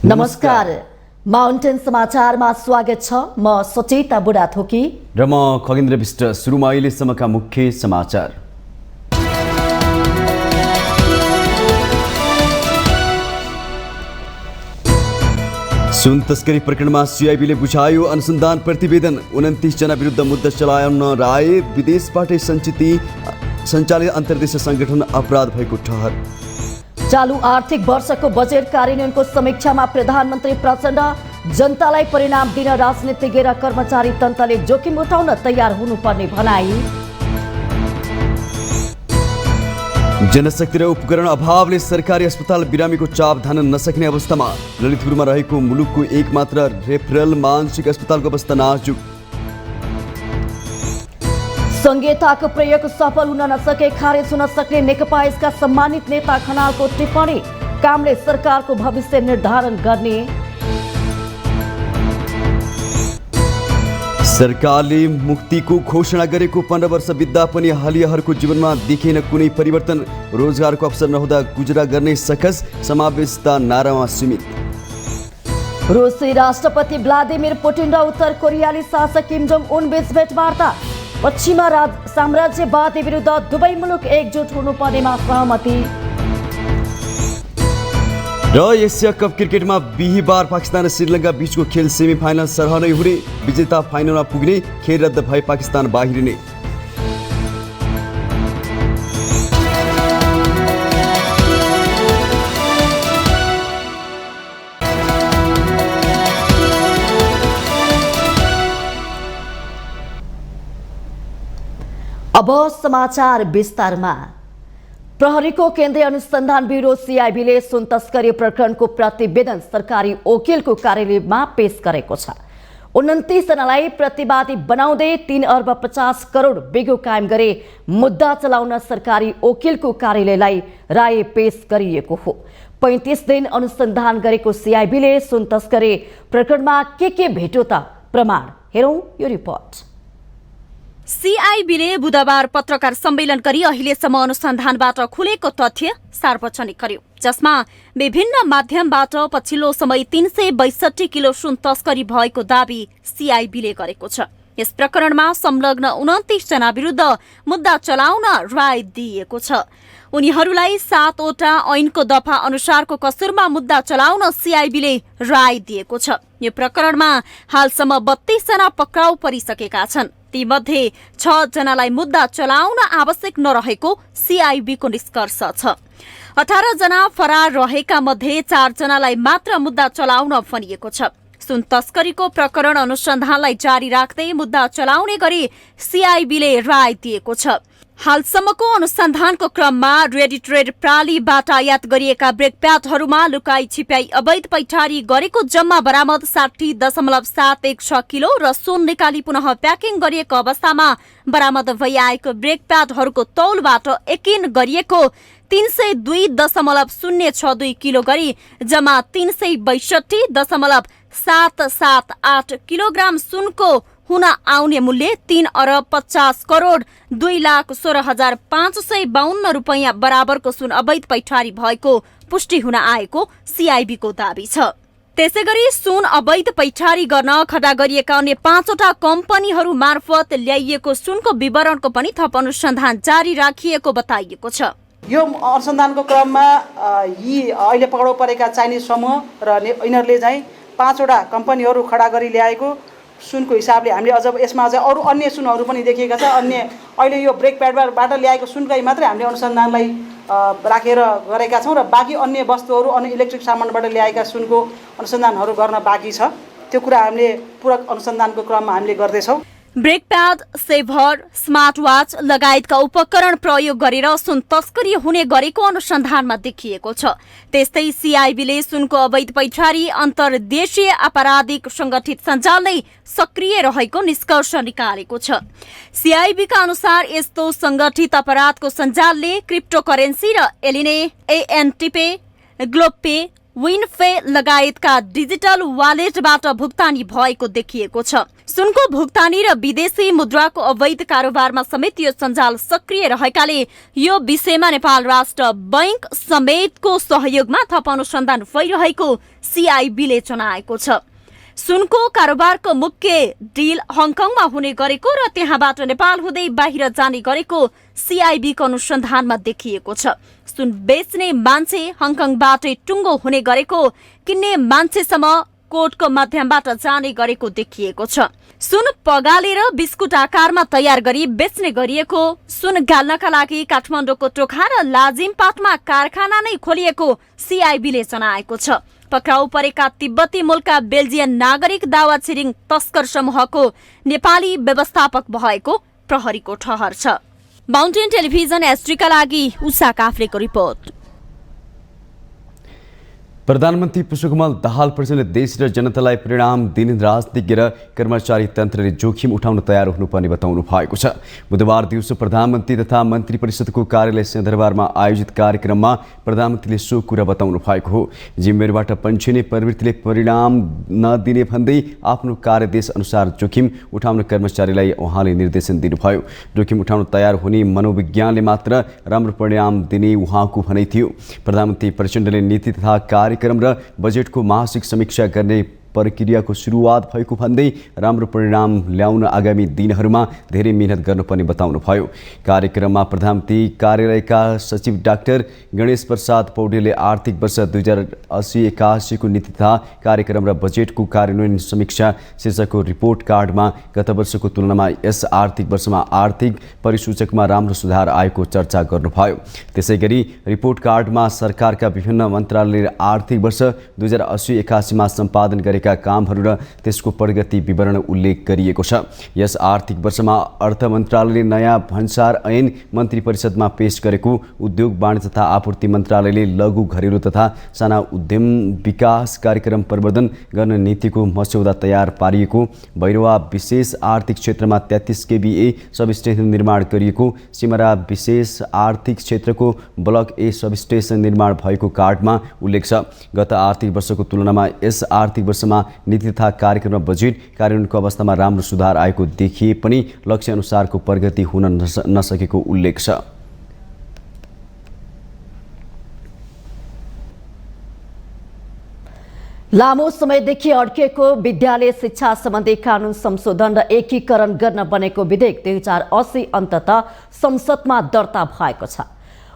नमस्कार। माउन्टेन समाचारमा स्वागत छ। म सचेता बुढाथोकी र म खगेन्द्र विष्ट। सुरुमा अहिलेसम्मका मुख्य समाचार। सुन तस्करी प्रकरणमा सीआईबीले बुझायो अनुसन्धान प्रतिवेदन। 29 जना विरुद्ध मुद्दा चलाउन राय। विदेशबाटै सञ्चालित अन्तर्देशीय संगठन अपराध भएको ठहर। चालू आर्थिक वर्षको बजेट कार्यान्वयनको समीक्षामा प्रधानमन्त्री प्रचण्ड। जनतालाई परिणाम दिन राजनीतिज्ञ र कर्मचारी तन्त्रले जोखिम उठाउन तयार हुनुपर्ने भनाई। जनशक्ति र उपकरण अभावले सरकारी अस्पताल बिरामीको चाप धान्न नसक्ने अवस्थामा। ललितपुरमा रहेको मुलुकको एकमात्र रेफरल मानसिक अस्पतालको अवस्था नाजुक। संहिताको प्रयोग सफल हुन नसके खारेज हुन सक्ने नेकपा यसका सम्मानित नेता खनालको टिप्पणी। कामले सरकारको भविष्य निर्धारण गर्ने। सरकारले मुक्तिको घोषणा गरेको 15 वर्ष बित्दा पनि हलियाहरूको जीवनमा देखिएन कुनै परिवर्तन। रोजगारको अवसर नहुँदा गुजरा गर्ने सकस। समावेशता नारामा सीमित। रुसी राष्ट्रपति भ्लादिमिर पुटिन र उत्तर कोरियाली शासक किम जोङ उन बीच भेटवार्ता। पश्चिमा साम्राज्यवादी विरुद्ध दुवै मुलुक एकजुट हुनुपर्नेमा सहमति। र एसिया कप क्रिकेटमा बिहीबार पाकिस्तान र श्रीलङ्का बीचको खेल सेमिफाइनल सरह नै हुने। विजेता फाइनलमा पुग्ने, खेल रद्द भए पाकिस्तान बाहिरिने। अब समाचार विस्तारमा। प्रहरीको केन्द्रीय अनुसन्धान ब्युरो सीआईबीले सुन तस्करी प्रकरणको प्रतिवेदन सरकारी वकिलको कार्यालयमा पेश गरेको छ। 29 जनालाई प्रतिवादी बनाउँदै 3 अर्ब 50 करोड बिगो कायम गरे मुद्दा चलाउन सरकारी वकिलको कार्यालयलाई राय पेश गरिएको हो। 35 दिन अनुसन्धान गरेको सीआईबीले सुन तस्करी प्रकरणमा के भेट्यो त प्रमाण हेरौं यो रिपोर्ट। सीआईबीले बुधबार पत्रकार सम्मेलन गरी अहिलेसम्म अनुसन्धानबाट खुलेको तथ्य सार्वजनिक गर्यो, जसमा विभिन्न माध्यमबाट पछिल्लो समय 362 किलो सुन तस्करी भएको दावी सीआईबीले गरेको छ। यस प्रकरणमा संलग्न 29 जना विरुद्ध मुद्दा चलाउन राय दिएको छ। उनीहरूलाई 7 वटा ऐनको दफा अनुसारको कसुरमा मुद्दा चलाउन सीआईबीले राय दिएको छ। यो प्रकरणमा हालसम्म 32 जना पक्राउ परिसकेका छन्। तीमध्ये 6 जनालाई मुद्दा चलाउन आवश्यक नरहेको सीआईबीको निष्कर्ष छ। 18 जना फरार रहेका मध्ये 4 जनालाई मात्र मुद्दा चलाउन भनिएको छ। सुन तस्करीको प्रकरण अनुसन्धानलाई जारी राख्दै मुद्दा चलाउने गरी सीआईबीले राय दिएको छ। हालसम्मको अनुसन्धानको क्रममा रेडी ट्रेड प्रणालीबाट आयात गरिएका ब्रेक प्याडहरूमा लुकाई छिप्याई अवैध पैठारी गरेको जम्मा बरामद 60.716 किलो र सुन निकाली पुनः प्याकिङ गरिएको अवस्थामा बरामद भइआएको ब्रेक प्याडहरूको तौलबाट यकिन गरिएको 302.062 किलो गरी जम्मा 362.778 किलोग्राम सुनको हुन आउने मूल्य 3 अर्ब 50 करोड 2,16,552 रुपैयाँ बराबरको सुन अवैध पैठारी भएको पुष्टि हुन आएको सीआईबीको दावी छ। त्यसैगरी सुन अवैध पैठारी गर्न खडा गरिएका अन्य 5 वटा कम्पनीहरू मार्फत ल्याइएको सुनको विवरणको पनि थप अनुसन्धान जारी राखिएको बताइएको छ। यो अनुसन्धानको क्रममा यी अहिले पक्राउ परेका चाइनिज समूह र यिनीहरूले चाहिँ 5 वटा कम्पनीहरू खडा गरी ल्याएको सुनको हिसाबले हामीले अझ यसमा अझ अरू अन्य सुनहरू पनि देखिएका छ। अन्य अहिले यो ब्रेक प्याडबाट ल्याएको सुनकै मात्रै हामीले अनुसन्धानलाई राखेर गरेका छौँ र बाँकी अन्य वस्तुहरू अन्य इलेक्ट्रिक सामानबाट ल्याएका सुनको अनुसन्धानहरू गर्न बाँकी छ। त्यो कुरा हामीले पूरक अनुसन्धानको क्रममा हामीले गर्दैछौँ। ब्रेक प्याड, सेभर, स्मार्ट वाच लगायतका उपकरण प्रयोग गरेर सुन तस्करी हुने गरेको अनुसन्धानमा देखिएको छ। त्यस्तै सीआईबीले सुनको अवैध पैठारी अन्तर्देशीय आपराधिक संगठित सञ्जालले सक्रिय रहेको निष्कर्ष निकालेको छ। सीआईबीका अनुसार यस्तो संगठित अपराधको सञ्जालले क्रिप्टोकरेन्सी र एलिने, एएनटिपे, ग्लोबपे, विनफे लगायतका डिजिटल वालेटबाट भुक्तानी भएको देखिएको छ। सुनको भुक्तानी र विदेशी मुद्राको अवैध कारोबारमा समेत यो सञ्जाल सक्रिय रहेकाले यो विषयमा नेपाल राष्ट्र बैंक समेतको सहयोगमा थप अनुसन्धान भइरहेको CIB ले जनाएको छ। सुनको कारोबारको मुख्य डिल हङकङमा हुने गरेको र त्यहाँबाट नेपाल हुँदै बाहिर जाने गरेको CIB को अनुसन्धानमा देखिएको छ। सुन बेच्ने मान्छे हङकङबाटै टुङ्गो हुने गरेको, किन्ने मान्छेसम्म कोर्टको माध्यमबाट जाने गरेको देखिएको छ। सुन पगालेर बिस्कुट आकारमा तयार गरी बेच्ने गरिएको, सुन गाल्नका लागि काठमाडौँको टोखा र लाजिमपाटमा कारखाना नै खोलिएको CIB ले जनाएको छ। पक्राउ परेका तिब्बती मूलका बेल्जियन नागरिक दावा छिरिङ तस्कर समूहको नेपाली व्यवस्थापक भएको प्रहरीको ठहर छ। माउन्टेन टेलिभिजन एसडीका लागि उषा काफ्लेको रिपोर्ट। प्रधानमन्त्री पुष्पकमल दाहाल प्रचण्डले देश र जनतालाई परिणाम दिने राजनीतिज्ञ र कर्मचारी तन्त्रले जोखिम उठाउन तयार हुनुपर्ने बताउनु भएको छ। बुधबार दिउँसो प्रधानमन्त्री तथा मन्त्री परिषदको कार्यालय सिंहदरबारमा आयोजित कार्यक्रममा प्रधानमन्त्रीले सो कुरा बताउनु भएको हो। जिम्मेवारीबाट पन्छिने प्रवृत्तिले परिणाम नदिने भन्दै आफ्नो कार्यदेश अनुसार जोखिम उठाउन कर्मचारीलाई उहाँले निर्देशन दिनुभयो। जोखिम उठाउन तयार हुने मनोविज्ञानले मात्र राम्रो परिणाम दिने उहाँको भनाइ थियो। प्रधानमन्त्री प्रचण्डले नीति तथा कार्यक्रम र बजेटको मासिक समीक्षा गर्ने प्रक्रियाको सुरुवात भएको भन्दै राम्रो परिणाम ल्याउन आगामी दिनहरूमा धेरै मेहनत गर्नुपर्ने बताउनु भयो। कार्यक्रममा प्रधानमन्त्री कार्यालयका सचिव डाक्टर गणेश प्रसाद पौडेलले आर्थिक वर्ष 2080-81 को नीति तथा कार्यक्रम र बजेटको कार्यान्वयन समीक्षा शीर्षकको रिपोर्ट कार्डमा गत वर्षको तुलनामा यस आर्थिक वर्षमा आर्थिक परिसूचकमा राम्रो सुधार आएको चर्चा गर्नुभयो। त्यसैगरी रिपोर्ट कार्डमा सरकारका विभिन्न मन्त्रालयले आर्थिक वर्ष 2080-81 मा सम्पादन गरेका कामहरू र त्यसको प्रगति विवरण उल्लेख गरिएको छ। यस आर्थिक वर्षमा अर्थ मन्त्रालयले नयाँ भन्सार ऐन मन्त्री परिषदमा पेश गरेको, उद्योग वाणिज्य तथा आपूर्ति मन्त्रालयले लघु घरेलु तथा साना उद्यम विकास कार्यक्रम प्रवर्धन गर्न नीतिको मस्यौदा तयार पारिएको, भैरवा विशेष आर्थिक क्षेत्रमा 33 kVA सबस्टेसन निर्माण गरिएको, सिमरा विशेष आर्थिक क्षेत्रको ब्लक A सबस्टेसन निर्माण भएको कार्डमा उल्लेख छ। गत आर्थिक वर्षको तुलनामा यस आर्थिक वर्षमा नीति तथा कार्यक्रम र बजेट कार्यान्वयनको अवस्थामा राम्रो सुधार आएको देखिए पनि लक्ष्य अनुसारको प्रगति हुन नसकेको उल्लेख छ। लामो समयदेखि अड्किएको विद्यालय शिक्षा सम्बन्धी कानुन संशोधन र एकीकरण गर्न बनेको विधेयक 2080 अन्ततः संसदमा दर्ता भएको छ।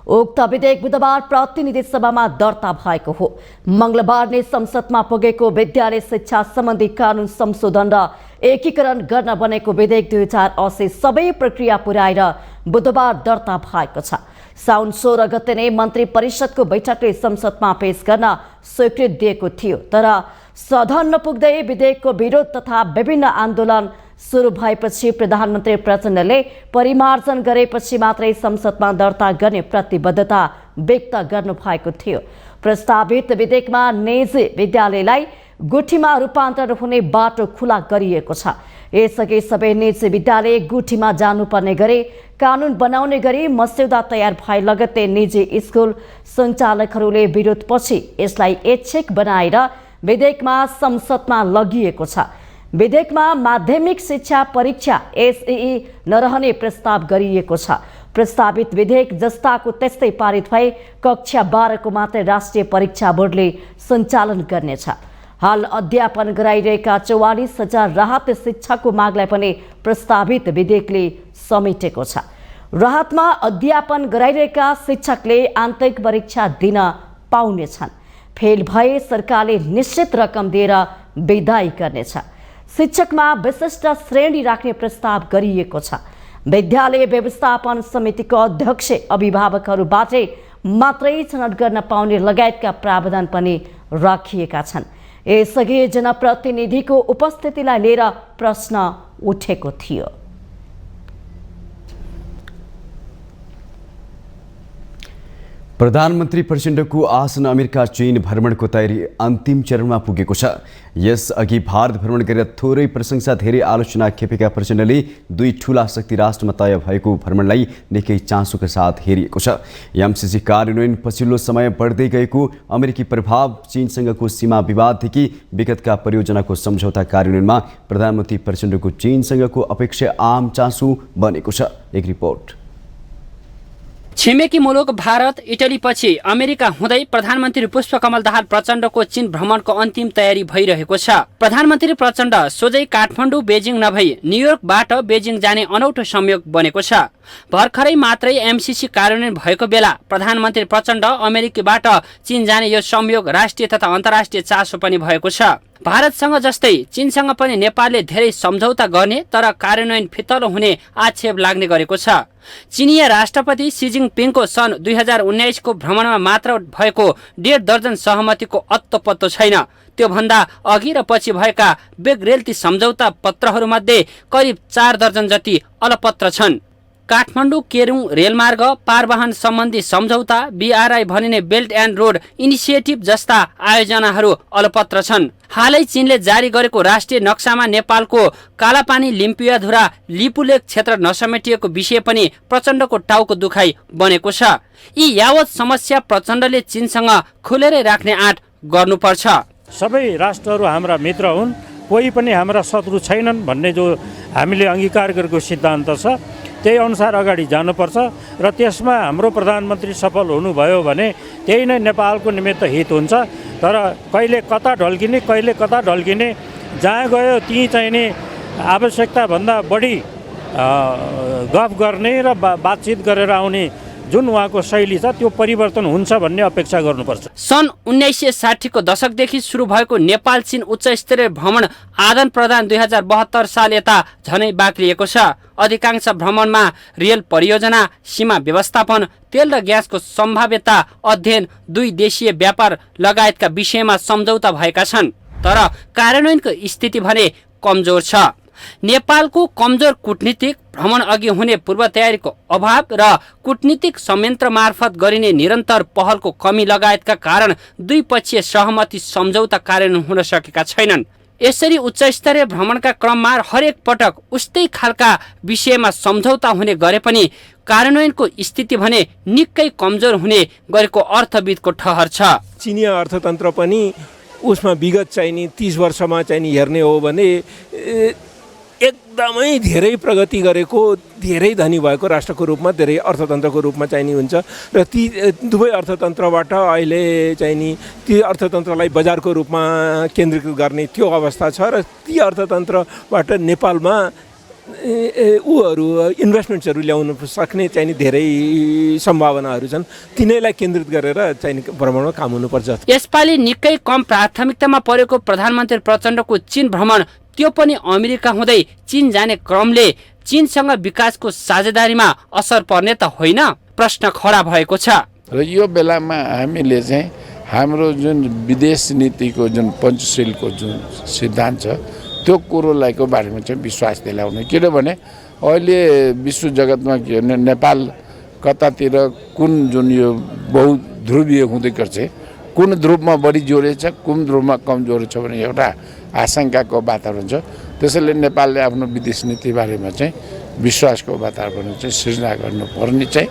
उक्त विधेयक बुधबार प्रतिनिधि सभामा दर्ता भएको हो। मंगलबार नै संसदमा पुगेको विद्यालय शिक्षा सम्बन्धी कानुन संशोधन र एकीकरण गर्न बनेको विधेयक 2080 सबै प्रक्रिया पुर्याएर बुधबार दर्ता भएको छ। साउन 16 गते नै मन्त्री परिषदको बैठकले संसदमा पेश गर्न स्वीकृति दिएको थियो, तर सदन नपुग्दै विधेयकको विरोध तथा विभिन्न आन्दोलन सुरु भएपछि प्रधानमन्त्री प्रचण्डले परिमार्जन गरेपछि मात्रै संसदमा दर्ता गर्ने प्रतिबद्धता व्यक्त गर्नुभएको थियो। प्रस्तावित विधेयकमा निजी विद्यालयलाई गुठीमा रूपान्तरण हुने बाटो खुला गरिएको छ। यसअघि सबै निजी विद्यालय गुठीमा जानुपर्ने गरी कानुन बनाउने गरी मस्यौदा तयार भए लगत्तै निजी स्कुल सञ्चालकहरूले विरोधपछि यसलाई ऐच्छिक बनाएर विधेयकमा संसदमा लगिएको छ। विधेयकमा माध्यमिक शिक्षा परीक्षा SEE नरहने प्रस्ताव गरिएको छ। प्रस्तावित विधेयक जस्ताको त्यस्तै पारित भए कक्षा 12 को मात्रै राष्ट्रिय परीक्षा बोर्डले सञ्चालन गर्नेछ। हाल अध्यापन गराइरहेका 44,000 राहत शिक्षकको मागलाई पनि प्रस्तावित विधेयकले समेटेको छ। राहतमा अध्यापन गराइरहेका शिक्षकले आन्तरिक परीक्षा दिन पाउनेछन्। फेल भए सरकारले निश्चित रकम दिएर विदाई गर्नेछ। शिक्षकमा विशिष्ट श्रेणी राख्ने प्रस्ताव गरिएको छ। विद्यालय व्यवस्थापन समितिको अध्यक्ष अभिभावकहरूबाटै मात्रै छनौट गर्न पाउने लगायतका प्रावधान पनि राखिएका छन्। यसअघि जनप्रतिनिधिको उपस्थितिलाई लिएर प्रश्न उठेको थियो। प्रधानमन्त्री प्रचण्डको आसन अमेरिका चीन भ्रमणको तयारी अन्तिम चरणमा पुगेको छ। यसअघि भारत भ्रमण गरेर थोरै प्रशंसा धेरै आलोचना खेपेका प्रचण्डले दुई ठूला शक्ति राष्ट्रमा तय भएको भ्रमणलाई निकै चासोका साथ हेरिएको छ। एमसीसी कार्यान्वयन पछिल्लो समय बढ्दै गएको अमेरिकी प्रभाव, चीनसँगको सीमा विवाददेखि विगतका परियोजनाको सम्झौता कार्यान्वयनमा प्रधानमन्त्री प्रचण्डको चीनसँगको अपेक्षा आम चासो बनेको छ। एक रिपोर्ट। छिमेकी मुलुक भारत, इटली पछि अमेरिका हुँदै प्रधानमन्त्री पुष्पकमल दाहाल प्रचण्डको चीन भ्रमणको अन्तिम तयारी भइरहेको छ। प्रधानमन्त्री प्रचण्ड सोझै काठमाडौँ बेजिङ नभई न्युयोर्कबाट बेजिङ जाने अनौठो संयोग बनेको छ। भर्खरै मात्रै एमसीसी कार्यान्वयन भएको बेला प्रधानमन्त्री प्रचण्ड अमेरिकाबाट चीन जाने यो संयोग राष्ट्रिय तथा अन्तर्राष्ट्रिय चासो पनि भएको छ। भारतसँग जस्तै चीनसँग पनि नेपालले धेरै सम्झौता गर्ने तर कार्यान्वयन फितलो हुने आक्षेप लाग्ने गरेको छ। चीनीय राष्ट्रपति सी जिनपिङको सन् 2019 को भ्रमणमा मात्र भएको 1.5 दर्जन सहमतिको अत्तोपत्तो छैन। त्योभन्दा अघि र पछि भएका बेग्रेल्ती सम्झौता पत्रहरूमध्ये करिब 4 दर्जन जति अलपत्र छन्। काठमाडौँ केरुङ रेलमार्ग, पारवाहन सम्बन्धी सम्झौता, बीआरआई भनिने बेल्ट एन्ड रोड इनिसिएटिभ जस्ता आयोजनाहरू अलपत्र छन्। हालै चीनले जारी गरेको राष्ट्रिय नक्सामा नेपालको कालापानी, लिम्पियाधुरा, लिपुलेक क्षेत्र नसमेटिएको विषय पनि प्रचण्डको टाउको दुखाइ बनेको छ। यी यावत समस्या प्रचण्डले चीनसँग खुलेरै राख्ने आँट गर्नुपर्छ। सबै राष्ट्रहरू हाम्रा मित्र हुन्, कोही पनि हाम्रा शत्रु छैनन् भन्ने जो हामीले अंगीकार गरेको सिद्धान्त छ, त्यही अनुसार अगाडि जानुपर्छ र त्यसमा हाम्रो प्रधानमन्त्री सफल हुनुभयो भने त्यही नै नेपालको निमित्त हित हुन्छ। तर कहिले कता ढल्किने, कहिले कता ढल्किने, जहाँ गयो त्यहीँ चाहिँ नि आवश्यकताभन्दा बढी गफ गर्ने र बातचित गरेर आउने जुन उहाँको शैली छ त्यो परिवर्तन हुन्छ भन्ने अपेक्षा गर्नुपर्छ। सन् 1960 को दशकदेखि सुरु भएको नेपाल चीन उच्च स्तरीय भ्रमण आदान प्रदान 2072 साल यता झनै बाक्लिएको छ। अधिकांश भ्रमणमा रेल परियोजना, सीमा व्यवस्थापन, तेल र ग्यासको सम्भाव्यता अध्ययन, दुई देशीय व्यापार लगायतका विषयमा सम्झौता भएका छन्। तर कार्यान्वयनको स्थिति भने कमजोर छ। नेपालको कमजोर कूटनीतिक, भ्रमण अघि हुने पूर्व तयारीको अभाव र कूटनीतिक संयन्त्र मार्फत गरिने निरन्तर पहलको कमी लगायतका कारण द्विपक्षीय सहमति सम्झौता कार्यान्वयन हुन सकेका छैनन्। यसरी उच्च स्तरीय भ्रमणका क्रममा हरेक पटक उस्तै खालका विषयमा सम्झौता हुने गरे पनि कार्यान्वयनको स्थिति भने निकै कमजोर हुने गरेको अर्थविदको ठहर छ। चीनीय अर्थतन्त्र पनि उसमा विगत चाहिँ नि 30 वर्षमा चाहिँ नि हेर्ने हो भने एकदमै धेरै प्रगति गरेको, धेरै धनी भएको राष्ट्रको रूपमा, धेरै अर्थतन्त्रको रूपमा चाहिँ नि हुन्छ र ती दुवै अर्थतन्त्रबाट अहिले चाहिँ नि ती अर्थतन्त्रलाई बजारको रूपमा केन्द्रीकृत गर्ने त्यो अवस्था छ र ती अर्थतन्त्रबाट नेपालमा इन्भेस्टमेन्ट्सहरू ल्याउन सक्ने चाहिँ नि धेरै सम्भावनाहरू छन्। तिनैलाई केन्द्रित गरेर चाहिँ नि भ्रमणमा काम हुनुपर्छ। यसपालि निकै कम प्राथमिकतामा परेको प्रधानमन्त्री प्रचण्डको चीन भ्रमण, त्यो पनि अमेरिका हुँदै चीन जाने क्रमले चीनसँग विकासको साझेदारीमा असर पर्ने त होइन, प्रश्न खडा भएको छ। र यो बेलामा हामीले चाहिँ हाम्रो जुन विदेश नीतिको जुन पञ्चशीलको जुन सिद्धान्त छ त्यो कुरोलाईको बारेमा चाहिँ विश्वास दिलाउने। किनभने अहिले विश्व जगतमा के भने नेपाल कतातिर कुन जुन यो बहुध्रुवीय हुँदै गर्छ, कुन ध्रुवमा बढी जोडे छ, कुन ध्रुवमा कम जोडे छ भने एउटा आशंकाको वातावरण छ। त्यसैले नेपालले आफ्नो विदेश नीति बारेमा चाहिँ विश्वासको वातावरण चाहिँ सृजना गर्नुपर्ने चाहिँ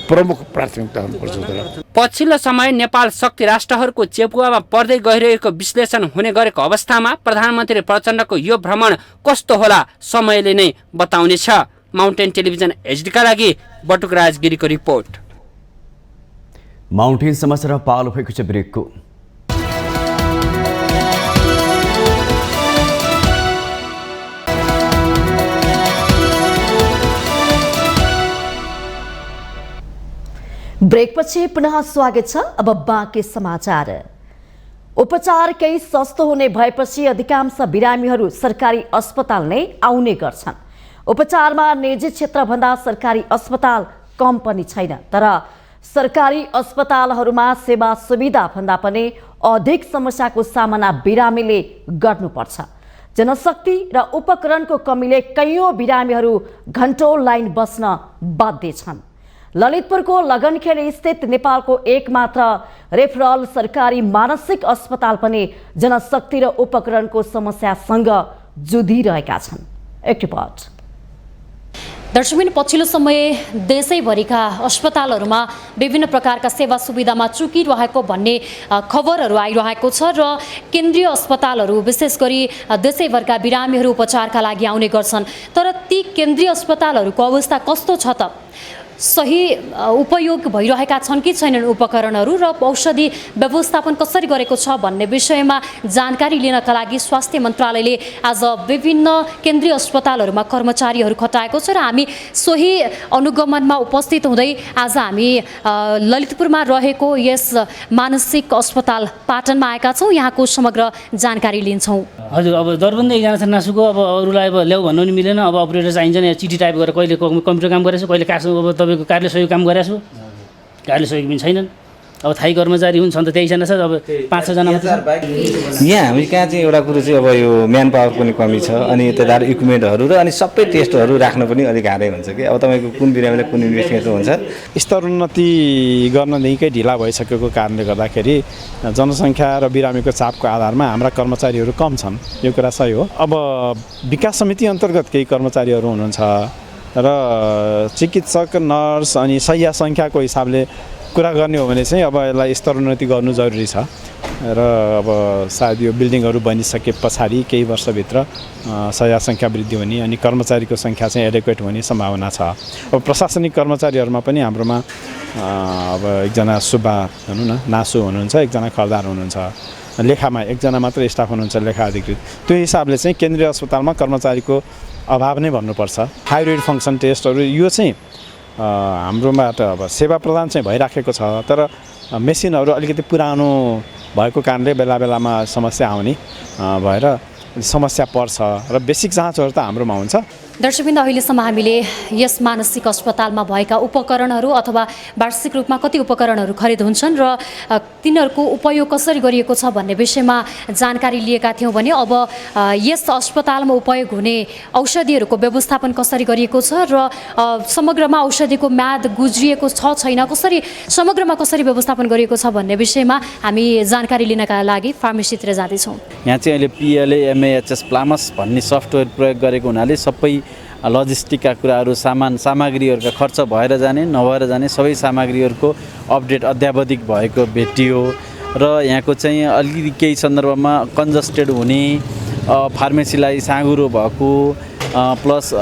प्रमुख प्राथमिकता हुनुपर्छ। पछिल्लो समय नेपाल शक्ति राष्ट्रहरूको चेपुवामा पर्दै गइरहेको विश्लेषण हुने गरेको अवस्थामा प्रधानमन्त्री प्रचण्डको यो भ्रमण कस्तो होला समयले नै बताउनेछ। माउन्टेन टेलिभिजन एचडीका लागि बटुक राजगिरीको रिपोर्ट। माउन्टेन समाचार पालो भएको छ ब्रेकको। ब्रेकपछि पुनः स्वागत छ। अब बाँकी समाचार। उपचार केही सस्तो हुने भएपछि अधिकांश बिरामीहरू सरकारी अस्पताल नै आउने गर्छन्। उपचारमा निजी क्षेत्रभन्दा सरकारी अस्पताल कम पनि छैन, तर सरकारी अस्पतालहरूमा सेवा सुविधा भन्दा पनि अधिक समस्याको सामना बिरामीले गर्नुपर्छ। जनशक्ति र उपकरणको कमीले कैयौं बिरामीहरू घण्टौं लाइन बस्न बाध्य छन्। ललितपुरको लगनखेल स्थित नेपालको एकमात्र रेफरल सरकारी मानसिक अस्पताल पनि जनशक्ति र उपकरणको समस्यासँग जुधिरहेका छन्। एक रिपोर्ट। दर्शकबिन पछिल्लो समय देशैभरिका अस्पतालहरूमा विभिन्न प्रकारका सेवा सुविधामा चुकिरहेको भन्ने खबरहरू आइरहेको छ र केन्द्रीय अस्पतालहरू विशेष गरी देशैभरका बिरामीहरू उपचारका लागि आउने गर्छन्। तर ती केन्द्रीय अस्पतालहरूको अवस्था कस्तो छ त? सही उपयोग भइरहेका छन् कि छैनन् उपकरणहरू र औषधि व्यवस्थापन कसरी गरेको छ भन्ने विषयमा जानकारी लिनका लागि स्वास्थ्य मन्त्रालयले आज विभिन्न केन्द्रीय अस्पतालहरूमा कर्मचारीहरू खटाएको छ र हामी सोही अनुगमनमा उपस्थित हुँदै आज हामी ललितपुरमा रहेको यस मानसिक अस्पताल पाटनमा आएका छौँ। यहाँको समग्र जानकारी लिन्छौँ। हजुर, अब दरबन्दी एकजना छ नासुको, अब अरूलाई अब ल्याऊ भन्नु नि मिलेन। अब अपरेटर चाहिन्छ नि, चिठी टाइप गरेर कहिले कम्प्युटर काम गरेछु, कहिले काठमा अब तपाईँको कार्यालय सहयोग काम गरेछु, कार्यालय सहयोग पनि छैनन्। अब थाई कर्मचारी हुन्छन् त 23जना छ, अब 5-6 जना मात्र। यहाँ हामी कहाँ चाहिँ एउटा कुरो चाहिँ अब यो म्यान पावर पनि कमी छ, अनि यतादार इक्विपमेन्टहरू र अनि सबै टेस्टहरू राख्न पनि अलिक गाह्रै हुन्छ कि अब तपाईँको कुन बिरामीलाई कुन इन्भेस्टिगेसन हुन्छ। स्तरोन्नति गर्न निकै ढिला भइसकेको कारणले गर्दाखेरि जनसङ्ख्या र बिरामीको चापको आधारमा हाम्रा कर्मचारीहरू कम छन्, यो कुरा सही हो। अब विकास समिति अन्तर्गत केही कर्मचारीहरू हुनुहुन्छ र चिकित्सक, नर्स अनि शय्या सङ्ख्याको हिसाबले कुरा गर्ने हो भने चाहिँ अब यसलाई स्तरोन्नति गर्नु जरुरी छ र अब सायद यो बिल्डिङहरू बनिसके पछाडि केही वर्षभित्र शय्या सङ्ख्या वृद्धि हुने अनि कर्मचारीको सङ्ख्या चाहिँ एडेक्वेट हुने सम्भावना छ। अब प्रशासनिक कर्मचारीहरूमा पनि हाम्रोमा अब एकजना सुब्बा भनौँ न नासु हुनुहुन्छ, एकजना खरदार हुनुहुन्छ, लेखामा एकजना मात्र स्टाफ हुनुहुन्छ लेखा अधिकृत। त्यो हिसाबले चाहिँ केन्द्रीय अस्पतालमा कर्मचारीको अभाव नै भन्नुपर्छ। थाइरोइड फङ्सन टेस्टहरू यो चाहिँ हाम्रोबाट अब सेवा प्रदान चाहिँ भइराखेको छ, तर मेसिनहरू अलिकति पुरानो भएको कारणले बेला बेलामा समस्या आउने भएर समस्या पर्छ र बेसिक जाँचहरू त हाम्रोमा हुन्छ। दर्शकबिन्द, अहिलेसम्म हामीले यस मानसिक अस्पतालमा भएका उपकरणहरू अथवा वार्षिक रूपमा कति उपकरणहरू खरिद हुन्छन् र तिनीहरूको उपयोग कसरी गरिएको छ भन्ने विषयमा जानकारी लिएका थियौँ भने अब यस अस्पतालमा उपयोग हुने औषधिहरूको व्यवस्थापन कसरी गरिएको छ र समग्रमा औषधिको म्याद गुज्रिएको छ छैन, कसरी समग्रमा कसरी व्यवस्थापन गरिएको छ भन्ने विषयमा हामी जानकारी लिनका लागि फार्मेसीतिर जाँदैछौँ। यहाँ चाहिँ अहिले PLA MAHS प्लामस भन्ने सफ्टवेयर प्रयोग गरेको हुनाले सबै लजिस्टिकका कुराहरू सामग्रीहरूका खर्च भएर जाने नभएर जाने सबै सामग्रीहरूको अपडेट अद्यावधिक भएको भेटियो र यहाँको चाहिँ अलिकति केही सन्दर्भमा कन्जस्टेड हुने, फार्मेसीलाई साँघुरो भएको प्लस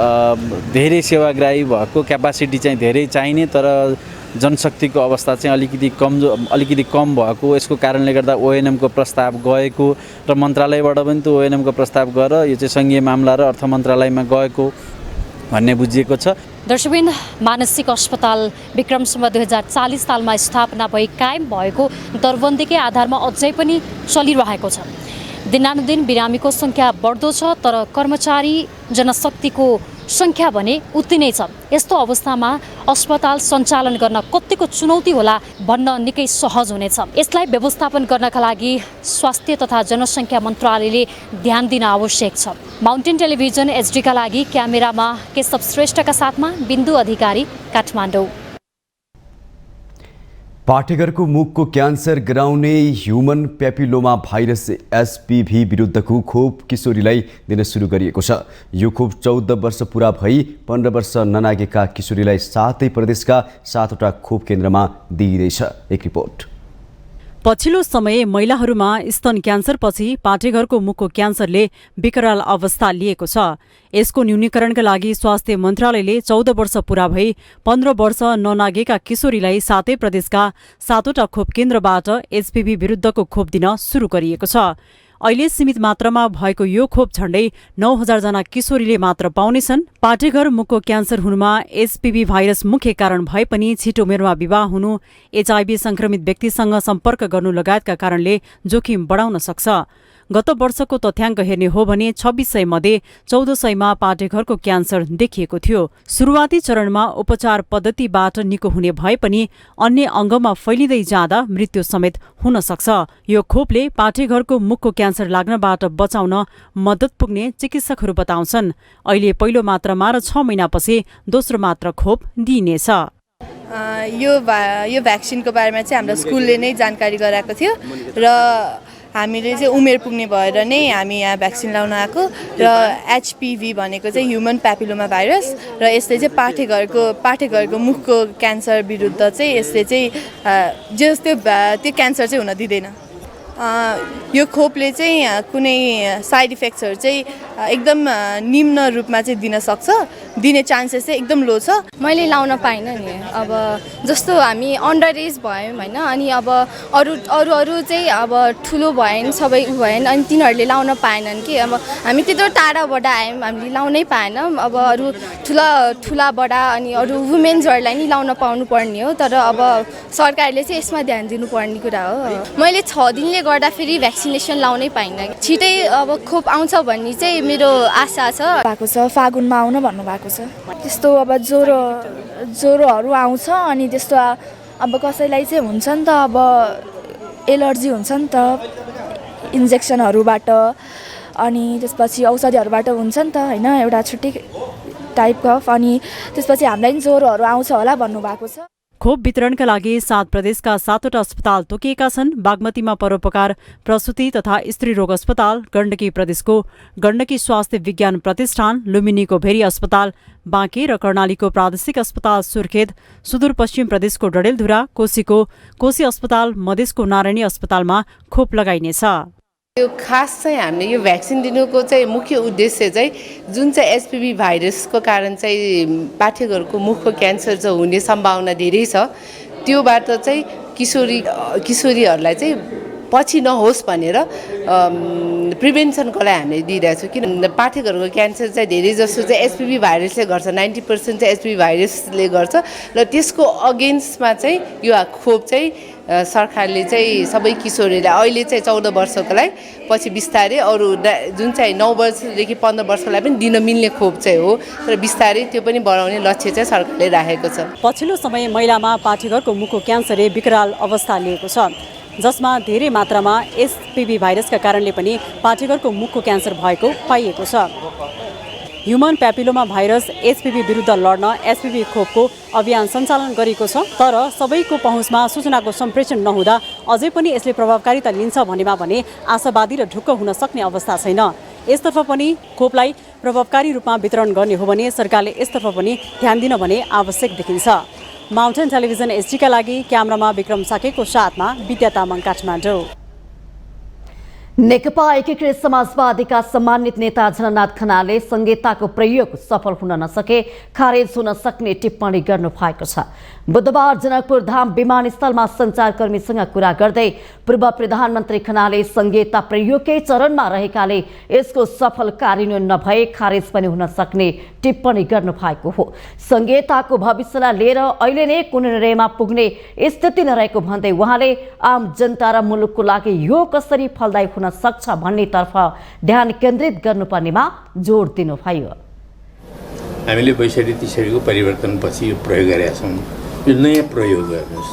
धेरै सेवाग्राही भएको क्यापासिटी चाहिँ धेरै चाहिने तर जनशक्तिको अवस्था चाहिँ अलिकति कम भएको, यसको कारणले गर्दा ONM को प्रस्ताव गएको र मन्त्रालयबाट पनि त्यो ONM को प्रस्ताव गएर यो चाहिँ सङ्घीय मामला र अर्थ मन्त्रालयमा गएको भन्ने बुझिएको छ। दर्शकबिन, मानसिक अस्पताल विक्रमसम्म 2040 सालमा स्थापना भई कायम भएको दरबन्दीकै आधारमा अझै पनि चलिरहेको छ। दिनानुदिन बिरामीको सङ्ख्या बढ्दो छ तर कर्मचारी जनशक्तिको सङ्ख्या भने उति नै छ। यस्तो अवस्थामा अस्पताल सञ्चालन गर्न कतिको चुनौती होला भन्न निकै सहज हुनेछ। यसलाई व्यवस्थापन गर्नका लागि स्वास्थ्य तथा जनसङ्ख्या मन्त्रालयले ध्यान दिन आवश्यक छ। माउन्टेन टेलिभिजन HD का लागि क्यामेरामा केशव श्रेष्ठका साथमा बिन्दु अधिकारी, काठमाडौँ। पाठेघरको मुखको क्यान्सर गराउने ह्युमन पेपिलोमा भाइरस HPV विरुद्धको खोप किशोरीलाई दिन सुरु गरिएको छ। यो खोप 14 वर्ष पुरा भई 15 वर्ष ननागेका किशोरीलाई 7 प्रदेशका 7वटा खोप केन्द्रमा दिइँदैछ। एक रिपोर्ट। पछिल्लो समय महिलाहरूमा स्तन क्यान्सरपछि पाठेघरको मुखको क्यान्सरले विकराल अवस्था लिएको छ। यसको न्यूनीकरणका लागि स्वास्थ्य मन्त्रालयले 14 वर्ष पूरा भई 15 वर्ष ननागेका किशोरीलाई 7 प्रदेशका 7वटा खोप केन्द्रबाट HPV विरुद्धको खोप दिन सुरु गरिएको छ। अहिले सीमित मात्रामा भएको यो खोप झण्डै 9000 जना किशोरीले मात्र पाउनेछन्। पाठेघर मुखको क्यान्सर हुनुमा HPV भाइरस मुख्य कारण भए पनि छिटो उमेरमा विवाह हुनु, HIV संक्रमित व्यक्तिसँग सम्पर्क गर्नु लगायतका कारणले जोखिम बढाउन सक्छ। गत वर्षको तथ्याङ्क हेर्ने हो भने 2600 मध्ये 1400मा पाठेघरको क्यान्सर देखिएको थियो। सुरुवाती चरणमा उपचार पद्धतिबाट निको हुने भए पनि अन्य अङ्गमा फैलिँदै जाँदा मृत्यु समेत हुन सक्छ। यो खोपले पाठेघरको मुखको क्यान्सर लाग्नबाट बचाउन मद्दत पुग्ने चिकित्सकहरू बताउँछन्। अहिले पहिलो मात्रामा र 6 महिनापछि दोस्रो मात्रा खोप दिइनेछ। यो भ्याक्सिनको बारेमा चाहिँ हाम्रो स्कुलले नै जानकारी गराएको थियो र हामीले चाहिँ उमेर पुग्ने भएर नै हामी यहाँ भ्याक्सिन लाउन आएको र HPV भनेको चाहिँ ह्युमन प्यापिलोमा भाइरस र यसले चाहिँ पाठेघरको मुखको क्यान्सर विरुद्ध चाहिँ यसले चाहिँ त्यो क्यान्सर चाहिँ हुन दिँदैन। यो खोपले चाहिँ कुनै साइड इफेक्ट्सहरू चाहिँ एकदम निम्न रूपमा चाहिँ दिने चान्सेस चाहिँ एकदम लो छ। मैले लाउन पाइनँ नि, अब जस्तो हामी अन्डर एज भयौँ होइन, अनि अब अरू चाहिँ अब ठुलो भएन सबै भएन, अनि तिनीहरूले लाउन पाएनन् कि। अब हामी त्यत्रो टाढाबाट आयौँ, हामीले लाउनै पाएनौँ। अब अरू ठुला बडा अनि अरू वुमेन्सहरूलाई नि लाउन पाउनु पर्ने हो, तर अब सरकारले चाहिँ यसमा ध्यान दिनुपर्ने कुरा हो। मैले 6 दिनले गर्दाखेरि भ्याक्सिनेसन लाउनै पाइनँ। छिटै अब खोप आउँछ भन्ने चाहिँ मेरो आशा छ। भएको छ फागुनमा आउन भन्नुभएको छ। त्यस्तो अब ज्वरोहरू आउँछ, अनि त्यस्तो अब कसैलाई चाहिँ हुन्छ नि त, अब एलर्जी हुन्छ नि त इन्जेक्सनहरूबाट, अनि त्यसपछि औषधिहरूबाट हुन्छ नि त होइन, एउटा छुट्टै टाइपको। अनि त्यसपछि हामीलाई पनि ज्वरोहरू आउँछ होला भन्नुभएको छ। खोप वितरणका लागि 7 प्रदेशका 7वटा अस्पताल तोकिएका छन्। बागमतीमा परोपकार प्रसूति तथा स्त्री रोग अस्पताल, गण्डकी प्रदेशको गण्डकी स्वास्थ्य विज्ञान प्रतिष्ठान, लुम्बिनीको भेरी अस्पताल, बाँके र कर्णालीको प्रादेशिक अस्पताल सुर्खेत, सुदूरपश्चिम प्रदेशको डडेलधुरा, कोशीको कोशी अस्पताल, मधेसको नारायणी अस्पतालमा खोप लगाइनेछ। यो खास चाहिँ हामीले यो भ्याक्सिन दिनुको चाहिँ मुख्य उद्देश्य चाहिँ जुन चाहिँ HPV भाइरसको कारण चाहिँ पाठेघरको मुखको क्यान्सर चाहिँ हुने सम्भावना धेरै छ, त्योबाट चाहिँ किशोरीहरूलाई चाहिँ पछि नहोस् भनेर प्रिभेन्सनको लागि हामीले दिइरहेको छौँ। किन पाठेघरको क्यान्सर चाहिँ धेरै जसो चाहिँ HPV भाइरसले गर्छ, 90% चाहिँ HPV भाइरसले गर्छ, र त्यसको अगेन्स्टमा चाहिँ यो खोप चाहिँ सरकारले चाहिँ सबै किशोरीलाई अहिले चाहिँ 14 वर्षकोलाई पछि बिस्तारै अरू जुन चाहिँ 9 वर्षदेखि 15 वर्षलाई पनि दिन मिल्ने खोप चाहिँ हो, तर बिस्तारै त्यो पनि बढाउने लक्ष्य चाहिँ सरकारले राखेको छ। पछिल्लो समय महिलामा पाठेघरको मुखको क्यान्सरले विकराल अवस्था लिएको छ, जसमा धेरै मात्रामा HPV भाइरसका कारणले पनि पाठेघरको मुखको क्यान्सर भएको पाइएको छ। ह्युमन प्यापिलोमा भाइरस HPV विरुद्ध लड्न HPV खोपको अभियान सञ्चालन गरिएको छ, तर सबैको पहुँचमा सूचनाको सम्प्रेषण नहुँदा अझै पनि यसले प्रभावकारिता लिन्छ भनेमा भने आशावादी र ढुक्क हुन सक्ने अवस्था छैन। यसतर्फ पनि खोपलाई प्रभावकारी रूपमा वितरण गर्ने हो भने सरकारले यसतर्फ पनि ध्यान दिन भने आवश्यक देखिन्छ। माउन्टेन टेलिभिजन HD का लागि क्यामेरामा विक्रम साकेको साथमा विद्या तामाङ, काठमाडौँ। नेकपा एकीकृत समाजवादीका सम्मानित नेता झलनाथ खनालले संहिताको प्रयोग सफल हुन नसके खारेज हुन सक्ने टिप्पणी गर्नु भएको छ। बुधबार जनकपुर धाम विमानस्थलमा सञ्चारकर्मीसँग कुरा गर्दै पूर्व प्रधानमन्त्री खनालले संहिता प्रयोगकै चरणमा रहेकाले यसको सफल कार्यान्वयन नभए खारेज पनि हुन सक्ने टिप्पणी गर्नु भएको हो। संहिताको भविष्यलाई लिएर अहिले नै कुनै निर्णयमा पुग्ने स्थिति नरहेको भन्दै उहाँले आम जनता र मुलुकको लागि यो कसरी फलदायी हुन सक्छ भन्नेतर्फ ध्यान केन्द्रित गर्नुपर्नेमा जोड दिनुभयो। हामीले 62-63 परिवर्तनपछि यो प्रयोग गरेका छौँ। यो नयाँ प्रयोग गर्नुहोस्,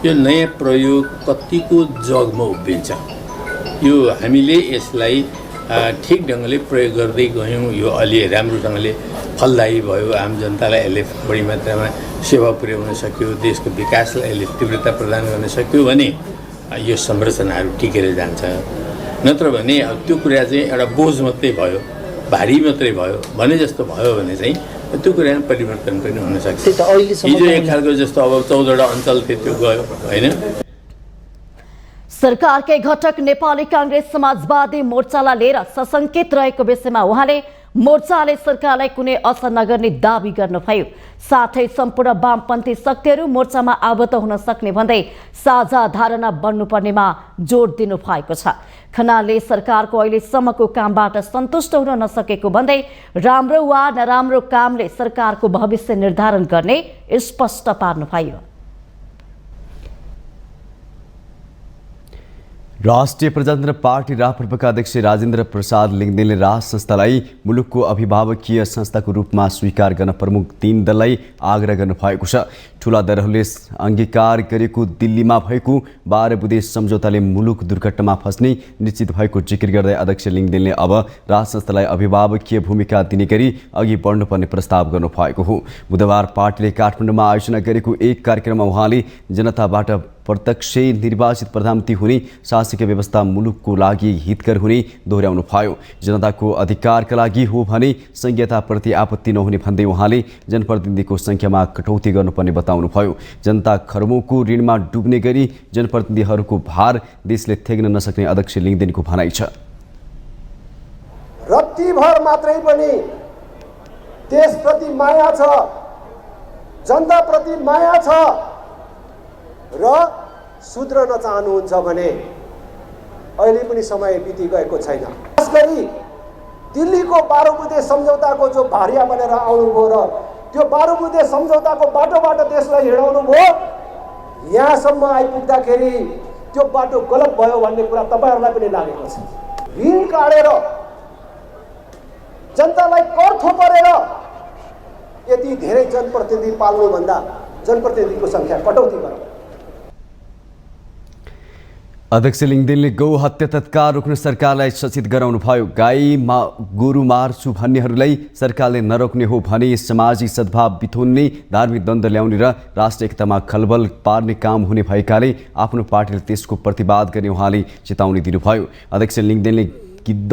यो नयाँ प्रयोग कतिको जगमा उभिन्छ। यो हामीले यसलाई ठिक ढङ्गले प्रयोग गर्दै गयौँ, यो अलि राम्रोसँगले फलदायी भयो, आम जनतालाई यसले बढी मात्रामा सेवा पुर्याउन सक्यो, देशको विकासलाई यसले तीव्रता प्रदान गर्न सक्यो भने यो संरचनाहरू टिकेर जान्छ। नत्र भने त्यो कुरा चाहिँ एउटा बोझ मात्रै भयो, भारी मात्रै भयो भने जस्तो भयो भने चाहिँ त्यो कुरामा परिवर्तन पनि हुन सक्छ। हिजो एक खालको जस्तो अब 14वटा अञ्चल थियो त्यो गयो होइन। सरकारकै घटक नेपाली कांग्रेस समाजवादी मोर्चालाई लिएर सशंकित रहेको विषयमा उहाँले मोर्चाले सरकारलाई कुनै असर नगर्ने दावी गर्नुभयो। साथै सम्पूर्ण वामपन्थी शक्तिहरू मोर्चामा आबद्ध हुन सक्ने भन्दै साझा धारणा बन्नुपर्नेमा जोड दिनु भएको छ। खनालले सरकारको अहिलेसम्मको कामबाट सन्तुष्ट हुन नसकेको भन्दै राम्रो वा नराम्रो कामले सरकारको भविष्य निर्धारण गर्ने स्पष्ट पार्नुभयो। राष्ट्रिय प्रजातन्त्र पार्टी राप्रपाका अध्यक्ष राजेन्द्र प्रसाद लिङ्गदेनले राज संस्थालाई मुलुकको अभिभावकीय संस्थाको रूपमा स्वीकार गर्न प्रमुख 3 दललाई आग्रह गर्नुभएको छ। ठूला दलहरूले अङ्गीकार गरेको दिल्लीमा भएको 12 बुँदे सम्झौताले मुलुक दुर्घटनामा फस्ने निश्चित भएको जिकिर गर्दै अध्यक्ष लिङ्गदेनले अब राज संस्थालाई अभिभावकीय भूमिका दिने गरी अघि बढ्नुपर्ने प्रस्ताव गर्नुभएको हो। बुधबार पार्टीले काठमाडौँमा आयोजना गरेको एक कार्यक्रममा उहाँले जनताबाट प्रत्यक्ष निर्वाचित प्रधानमन्त्री हुने शासकीय व्यवस्था मुलुकको लागि हितकर हुने दोहोर्याउनुभयो। जनताको अधिकारका लागि हो भने संहिताप्रति आपत्ति नहुने भन्दै उहाँले जनप्रतिनिधिको सङ्ख्यामा कटौती गर्नुपर्ने बताउनुभयो। जनता खर्बौँको ऋणमा डुब्ने गरी जनप्रतिनिधिहरूको भार देशले थेग्न नसक्ने अध्यक्ष लिङ्गदेनको भनाइ छ। रत्तीभर मात्रै पनि देशप्रति माया छ, जनताप्रति माया छ र सुध्रन चाहनुहुन्छ भने अहिले पनि समय बिति गएको छैन। खास गरी दिल्लीको 12 बुँदे सम्झौताको जो भारिया बनेर आउनुभयो र त्यो 12 बुँदे सम्झौताको बाटोबाट देशलाई हिँडाउनु भयो, यहाँसम्म आइपुग्दाखेरि त्यो बाटो गलत भयो भन्ने कुरा तपाईँहरूलाई पनि लागेको छ। ऋण काटेर जनतालाई कर थोपरेर यति धेरै जनप्रतिनिधि पाल्नुभन्दा जनप्रतिनिधिको सङ्ख्या कटौती गरौँ। अध्यक्ष लिङ्गदेनले गौ हत्या तत्काल रोक्न सरकारलाई सचेत गराउनुभयो। गोरु मार्छु भन्नेहरूलाई सरकारले नरोक्ने हो भने सामाजिक सद्भाव बिथोल्ने, धार्मिक द्वन्द्व ल्याउने र राष्ट्रिय एकतामा खलबल पार्ने काम हुने भएकाले आफ्नो पार्टीले त्यसको प्रतिवाद गर्ने उहाँले चेतावनी दिनुभयो। अध्यक्ष लिङ्गदेनले गिद्ध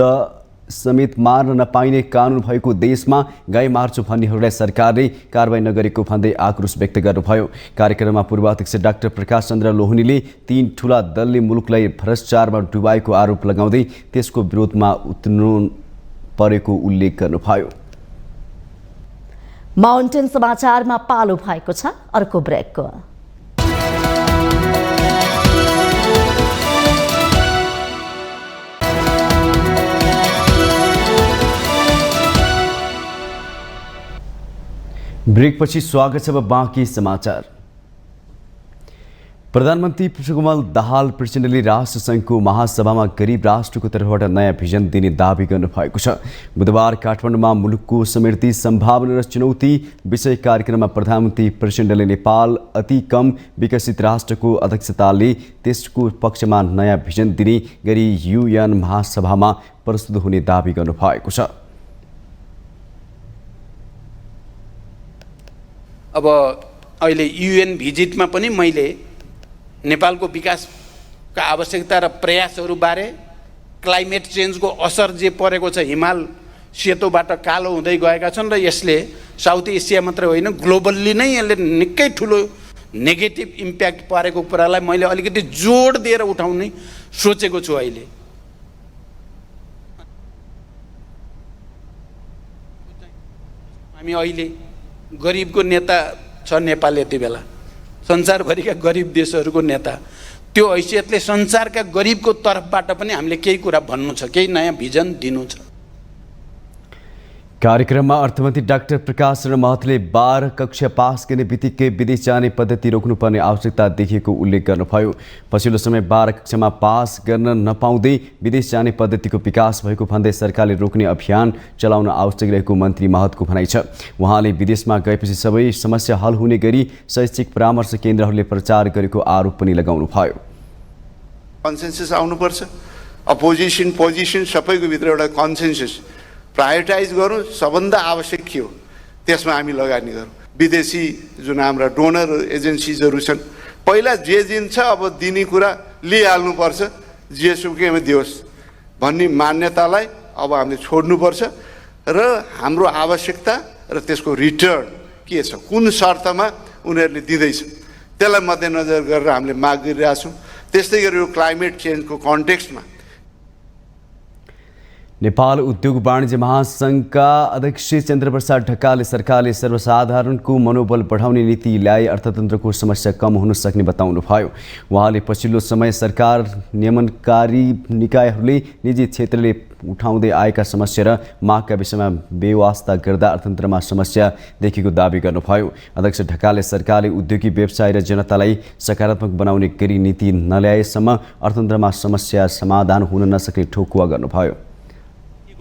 समेत मार्न नपाइने कानुन भएको देशमा गाई मार्छु भन्नेहरूलाई सरकारले कारबाही नगरेको भन्दै आक्रोश व्यक्त गर्नुभयो। कार्यक्रममा पूर्व अध्यक्ष डाक्टर प्रकाश चन्द्र लोहनीले 3 ठूला दलले मुलुकलाई भ्रष्टाचारमा डुबाएको आरोप लगाउँदै त्यसको विरोधमा उत्रिनु परेको उल्लेख गर्नुभयो। माउन्टेन समाचारमा पालो भएको छ अर्को ब्रेकको। ब्रेकपछि स्वागत छ। अब बाँकी समाचार। प्रधानमन्त्री पुष्पकमल दाहाल प्रचण्डले राष्ट्रसङ्घको महासभामा गरिब राष्ट्रको तर्फबाट नयाँ भिजन दिने दावी गर्नुभएको छ। बुधबार काठमाडौँमा मुलुकको समृद्धि, सम्भावना र चुनौती विषय कार्यक्रममा प्रधानमन्त्री प्रचण्डले नेपाल अति कम विकसित राष्ट्रको अध्यक्षताले त्यसको पक्षमा नयाँ भिजन दिने गरी UN महासभामा प्रस्तुत हुने दावी गर्नुभएको छ। अब अहिले UN भिजिटमा पनि मैले नेपालको विकासका आवश्यकता र प्रयासहरूबारे, क्लाइमेट चेन्जको असर जे परेको छ, हिमाल सेतोबाट कालो हुँदै गएका छन् र यसले साउथ एसिया मात्रै होइन ग्लोबल्ली नै यसले निकै ठुलो नेगेटिभ इम्प्याक्ट परेको कुरालाई मैले अलिकति जोड दिएर उठाउने सोचेको छु। अहिले हामी अहिले गरिबको नेता छ नेपाल, यति बेला संसारभरिका गरिब देशहरूको नेता। त्यो हैसियतले संसारका गरिबको तर्फबाट पनि हामीले केही कुरा भन्नु छ, केही नयाँ भिजन दिनु छ। कार्यक्रममा अर्थमन्त्री डाक्टर प्रकाश चन्द्र महतले 12 कक्षा पास गर्ने बित्तिकै विदेश जाने पद्धति रोक्नुपर्ने आवश्यकता देखिएको उल्लेख गर्नुभयो। पछिल्लो समय 12 कक्षामा पास गर्न नपाउँदै विदेश जाने पद्धतिको विकास भएको भन्दै सरकारले रोक्ने अभियान चलाउन आवश्यक रहेको मन्त्री महतको भनाइ छ। उहाँले विदेशमा गएपछि सबै समस्या हल हुने गरी शैक्षिक परामर्श केन्द्रहरूले प्रचार गरेको आरोप पनि लगाउनुभयो। कन्सेन्सस आउनुपर्छ, अपोजिसन पोजिसन सबैको भित्र एउटा कन्सेन्सस प्रायोरिटाइज गरौँ। सबभन्दा आवश्यक के हो त्यसमा हामी लगानी गरौँ। विदेशी जुन हाम्रा डोनर एजेन्सिजहरू छन्, पहिला जे दिन्छ अब दिने कुरा लिइहाल्नुपर्छ, जेसुकैमा दियोस् भन्ने मान्यतालाई अब हामीले छोड्नुपर्छ र हाम्रो आवश्यकता र त्यसको रिटर्न के छ, कुन शर्तमा उनीहरूले दिँदैछ त्यसलाई मध्यनजर गरेर हामीले माग गरिरहेछौँ। त्यस्तै गरी यो क्लाइमेट चेन्जको कन्टेक्स्टमा नेपाल उद्योग वाणिज्य महासङ्घका अध्यक्ष चन्द्रप्रसाद ढकालले सरकारले सर्वसाधारणको मनोबल बढाउने नीति ल्याए अर्थतन्त्रको समस्या कम हुन सक्ने बताउनुभयो। उहाँले पछिल्लो समय सरकार नियमनकारी निकायहरूले निजी क्षेत्रले उठाउँदै आएका समस्या र मागका विषयमा बेवास्ता गर्दा अर्थतन्त्रमा समस्या देखेको दावी गर्नुभयो। अध्यक्ष ढकालले सरकारले उद्योगी व्यवसाय र जनतालाई सकारात्मक बनाउने गरी नीति नल्याएसम्म अर्थतन्त्रमा समस्या समाधान हुन नसक्ने ठोकुवा गर्नुभयो।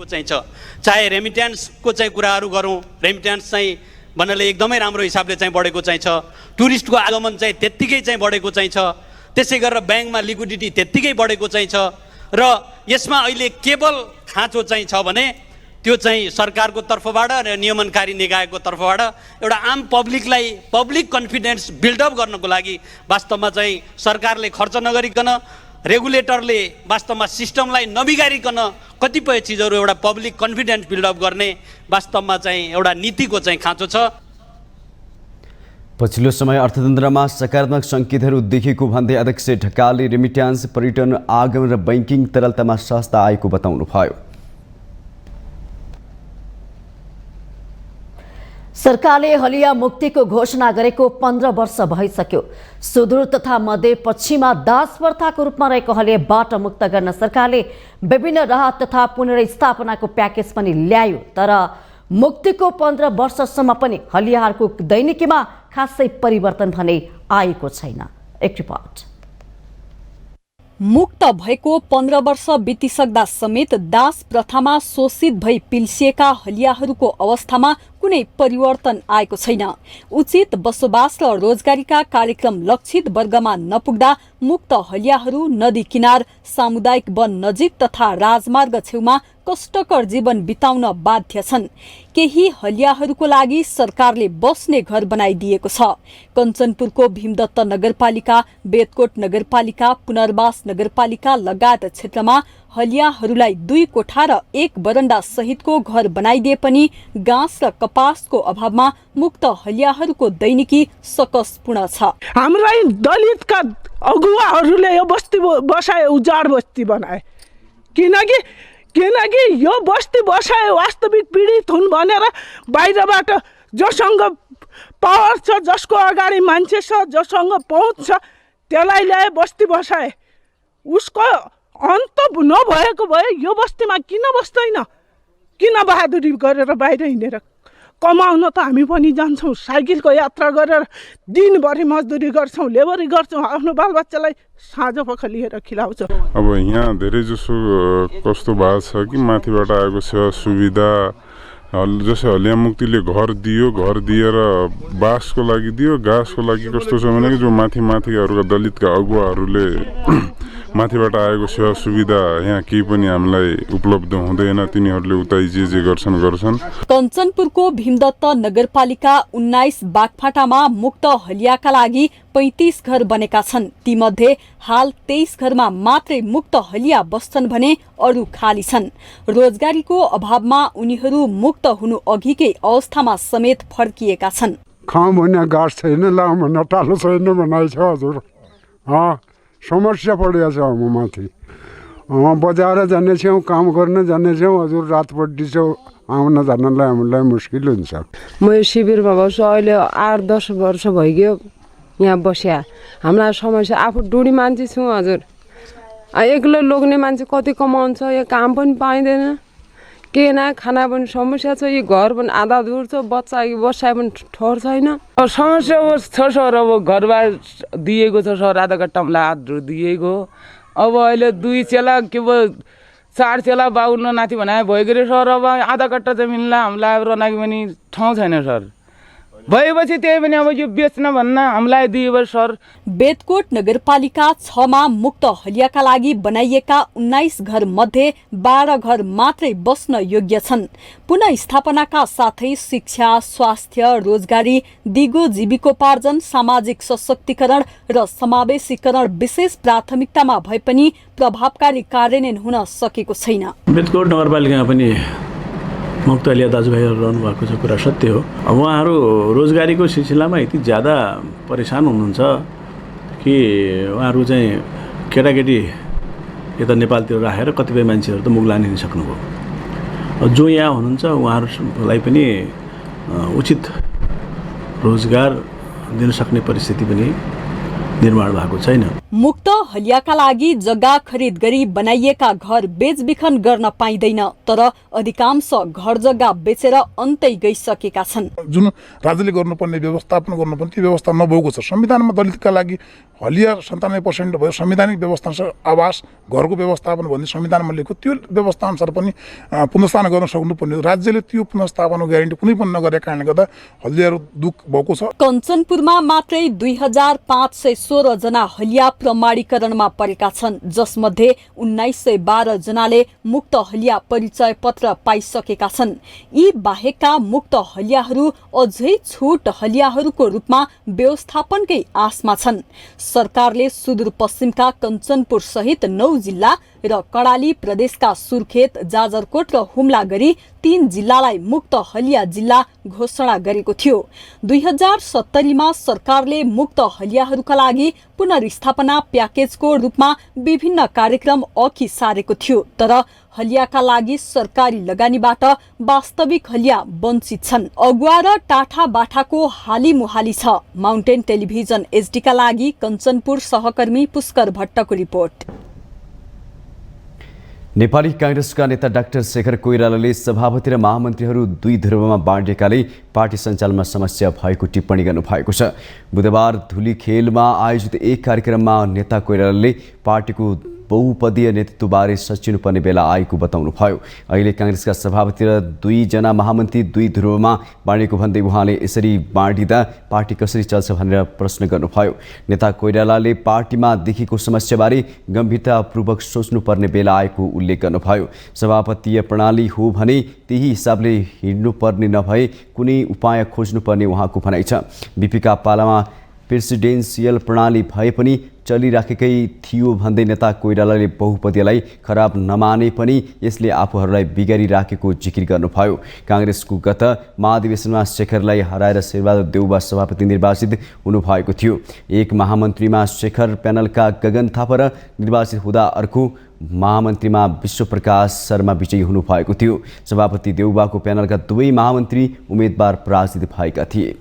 चाहिन्छ चाहे रेमिट्यान्सको चाहिँ कुराहरू गरौँ, रेमिट्यान्स चाहिँ भन्नाले एकदमै राम्रो हिसाबले चाहिँ बढेको चाहिन्छ, टुरिस्टको आगमन चाहिँ त्यत्तिकै चाहिँ बढेको चाहिन्छ, त्यसै गरेर ब्याङ्कमा लिक्विडिटी त्यत्तिकै बढेको चाहिन्छ र यसमा अहिले केवल खाँचो चाहिँ छ भने त्यो चाहिँ सरकारको तर्फबाट र नियमनकारी निकायको तर्फबाट एउटा आम पब्लिकलाई पब्लिक कन्फिडेन्स बिल्डअप गर्नको लागि वास्तवमा चाहिँ सरकारले खर्च नगरिकन रेगुलेटरले वास्तवमा सिस्टमलाई नबिगारिकन कतिपय चिजहरू एउटा पब्लिक कन्फिडेन्स बिल्डअप गर्ने वास्तवमा चाहिँ एउटा नीतिको चाहिँ खाँचो छ। पछिल्लो समय अर्थतन्त्रमा सकारात्मक सङ्केतहरू देखेको भन्दै अध्यक्ष ढकालले रेमिट्यान्स, पर्यटन, आगमन र बैंकिङ तरलतामा सहजता आएको बताउनुभयो। सरकारले हलिया मुक्तिको घोषणा गरेको 15 वर्ष भइसक्यो। सुदूर तथा मध्य पश्चिममा दास प्रथाको रूपमा रहेको हलियाबाट मुक्त गर्न सरकारले विभिन्न राहत तथा पुनर्स्थापनाको प्याकेज पनि ल्यायो। तर मुक्तिको 15 वर्षसम्म पनि हलियाहरूको दैनिकीमा खासै परिवर्तन भने आएको छैन। एक रिपोर्ट। मुक्त भएको 15 वर्ष बितिसक्दा समेत दास प्रथामा शोषित भई पिल्सिएका हलियाहरूको अवस्थामा कुनै परिवर्तन आएको छैन। उचित बसोबास र रोजगारीका कार्यक्रम लक्षित वर्गमा नपुग्दा मुक्त हलियाहरू नदी किनार, सामुदायिक वन नजिक तथा राजमार्ग छेउमा कष्टकर जीवन बिताउन बाध्य छन्। केही हलियाहरूको लागि सरकारले बस्ने घर बनाइदिएको छ। कञ्चनपुरको भीमदत्त नगरपालिका, बेतकोट नगरपालिका, पुनर्वास नगरपालिका लगायत क्षेत्रमा हलियाहरूलाई 2 कोठा र 1 बरण्डा सहितको घर बनाइदिए पनि घाँस र कपासको अभावमा मुक्त हलियाहरूको दैनिकी सकसपूर्ण छ। हाम्रा दलितका अगुवाहरूले यो बस्ती बसाए उजाड बस्ती बनाए, किनकि यो बस्ती बसाए वास्तविक पीडित हुन् भनेर बाहिरबाट जोसँग पावर छ, जसको अगाडि मान्छे छ, जोसँग पहुँच छ, त्यसलाई ल्याए बस्ती बसाए। उसको अन्त नभएको भए यो बस्तीमा किन बस्दैन? किन बहादुरी गरेर बाहिर हिँडेर कमाउन त हामी पनि जान्छौँ, साइकलको यात्रा गरेर दिनभरि मजदुरी गर्छौँ, लेबरी गर्छौँ, आफ्नो बालबच्चालाई साँझ पख लिएर खिलाउँछौँ। अब यहाँ धेरै जसो कस्तो भएको छ कि माथिबाट आएको सेवा सुविधा, जस्तै हलिया मुक्तिले घर दिएर बाँसको लागि दियो, घाँसको लागि कस्तो छ भने जो माथिका दलितका अगुवाहरूले माथिबाट आएको सेवा सुविधा यहाँ केही पनि हामीलाई उपलब्ध हुँदैन, तिनीहरूले उतै जे गर्छन्। कञ्चनपुरको भीमदत्त नगरपालिका 19 बागफाटामा मुक्त हलियाका लागि 35 घर बनेका छन्। तीमध्ये हाल 23 घरमा मात्रै मुक्त हलिया बस्छन् भने अरू खाली छन्। रोजगारीको अभावमा उनीहरू मुक्त हुनु अघिकै अवस्थामा समेत फर्किएका छन्। खाउँ भने गाँस छैन, लाउँ भने टालो छैन बनाएछ हजुर। समस्या परेको छ म माथि। बजार जानेछौँ, काम गर्न जानेछौँ हजुर, रातपट्टि चाहिँ आउन जानलाई हामीलाई मुस्किल हुन्छ। म यो शिविरमा बस्छु, अहिले 8-10 वर्ष भइगयो यहाँ बस्या। हामीलाई समस्या, आफू डुडी मान्छे छु हजुर, एक्लै लोग्ने मान्छे कति कमाउँछ, यो काम पनि पाइँदैन, के न खाना पनि समस्या छ, यो घर पनि आधा दूर छ, बसाइ पनि ठहर छैन। समस्या छ सर, अब घरबार दिएको छ सर, आधा कट्टामा हात दिएको। अब अहिले 2 चेला के भयो 4 चेला बाउन्न नाति भने भएको रे सर। अब आधा कट्टा जमिनलाई हामीलाई रनाकी पनि ठाउँ छैन सर। भएपछि त्यही पनि अब यो बेच्न भन्न हामीलाई दियो सर। बेतकोट नगरपालिका 6 मा मुक्त हलियाका लागि बनाइएका 19 घर मध्ये 12 घर मात्रै बस्न योग्य छन्। पुनःस्थापनाका साथै शिक्षा, स्वास्थ्य, रोजगारी, दिगो जीविकोपार्जन, सामाजिक सशक्तिकरण र समावेशीकरण विशेष प्राथमिकतामा भए पनि प्रभावकारी कार्यान्वयन हुन सकेको छैन। बेतकोट नगरपालिकामा पनि मुक्त हलिया दाजुभाइहरू रहनु भएको छ, कुरा सत्य हो। अब उहाँहरू रोजगारीको सिलसिलामा यति ज्यादा परेशान हुनुहुन्छ कि उहाँहरू चाहिँ केटाकेटी यता नेपालतिर राखेर कतिपय मान्छेहरू त मुगलान हिँडिसक्नुभयो। जो यहाँ हुनुहुन्छ उहाँहरूलाई पनि उचित रोजगार दिन सक्ने परिस्थिति पनि निर्माण भएको छैन। मुक्त हलियाका लागि जग्गा खरिद गरी बनाइएका घर बेचबिखन गर्न पाइँदैन, तर अधिकांश घर जग्गा बेचेर अन्तै गइसकेका छन्। जुन राज्यले गर्नुपर्ने व्यवस्थापन गर्नुपर्ने त्यो व्यवस्था नभएको छ। संविधानमा दलितका लागि हलिया 97% भयो। संवैधानिक व्यवस्था आवास घरको व्यवस्थापन भन्ने संविधानमा लेखेको त्यो व्यवस्था अनुसार पनि पुनर्स्थापना गर्न सक्नुपर्ने, राज्यले त्यो पुनर्स्थापनको ग्यारेन्टी कुनै पनि नगरेका कारणले गर्दा हलियाहरू दुःख भएको छ। कञ्चनपुरमा मात्रै 2516 जना हलिया प्रमाणीकरणमा परेका छन्, जसमध्ये 1912 जनाले मुक्त हलिया परिचय पत्र पाइसकेका छन्। यी बाहेकका मुक्त हलियाहरू अझै छुट हलियाहरूको रूपमा व्यवस्थापनकै आशमा छन्। सरकारले सुदूरपश्चिमका कञ्चनपुर सहित 9 जिल्ला र कर्णाली प्रदेशका सुर्खेत, जाजरकोट र हुम्ला गरी 3 जिल्लालाई मुक्त हलिया जिल्ला घोषणा गरेको थियो। 2070 मा सरकारले मुक्त हलियाहरूका लागि पुनर्स्थापना प्याकेजको रूपमा विभिन्न कार्यक्रम अघि सारेको थियो, तर हलियाका लागि सरकारी लगानीबाट वास्तविक हलिया वञ्चित छन्। अगुवा र टाठा बाठाको हाली मुहाली छ। माउन्टेन टेलिभिजन एचडीका लागि कञ्चनपुर सहकर्मी पुष्कर भट्टको रिपोर्ट। नेपाली कांग्रेसका नेता डाक्टर शेखर कोइरालाले सभापति र महामन्त्रीहरू 2 ध्रुवमा बाँडिएकाले पार्टी सञ्चालनमा समस्या भएको टिप्पणी गर्नुभएको छ। बुधबार धुलीखेलमा आयोजित एक कार्यक्रममा नेता कोइरालाले पार्टीको बहुपदीय नेतृत्वबारे सचिनुपर्ने बेला आएको बताउनुभयो। अहिले कांग्रेसका सभापति र 2 जना महामन्त्री 2 ध्रुवमा बाँडिएको भन्दै उहाँले यसरी बाँडिँदा पार्टी कसरी चल्छ भनेर प्रश्न गर्नुभयो। नेता कोइरालाले पार्टीमा देखिएको समस्याबारे गम्भीरतापूर्वक सोच्नुपर्ने बेला आएको उल्लेख गर्नुभयो। सभापतीय प्रणाली हो भने त्यही हिसाबले हिँड्नुपर्ने नभए कुनै उपाय खोज्नुपर्ने उहाँको भनाइ छ। बीपीका पालामा प्रेसिडेन्सियल प्रणाली भए पनि चलिराखेकै थियो भन्दै नेता कोइरालाले बहुपदीयलाई खराब नमाने पनि यसले आफूहरूलाई बिगारिराखेको जिकिर गर्नुभयो। कांग्रेसको गत महाधिवेशनमा शेखरलाई हराएर शेरबहादुर देउबा सभापति निर्वाचित हुनुभएको थियो। एक महामन्त्रीमा शेखर प्यानलका गगन थापा र निर्वाचित हुँदा अर्को महामन्त्रीमा विश्वप्रकाश शर्मा विजयी हुनुभएको थियो। सभापति देउबाको प्यानलका 2 महामन्त्री उम्मेदवार पराजित भएका थिए।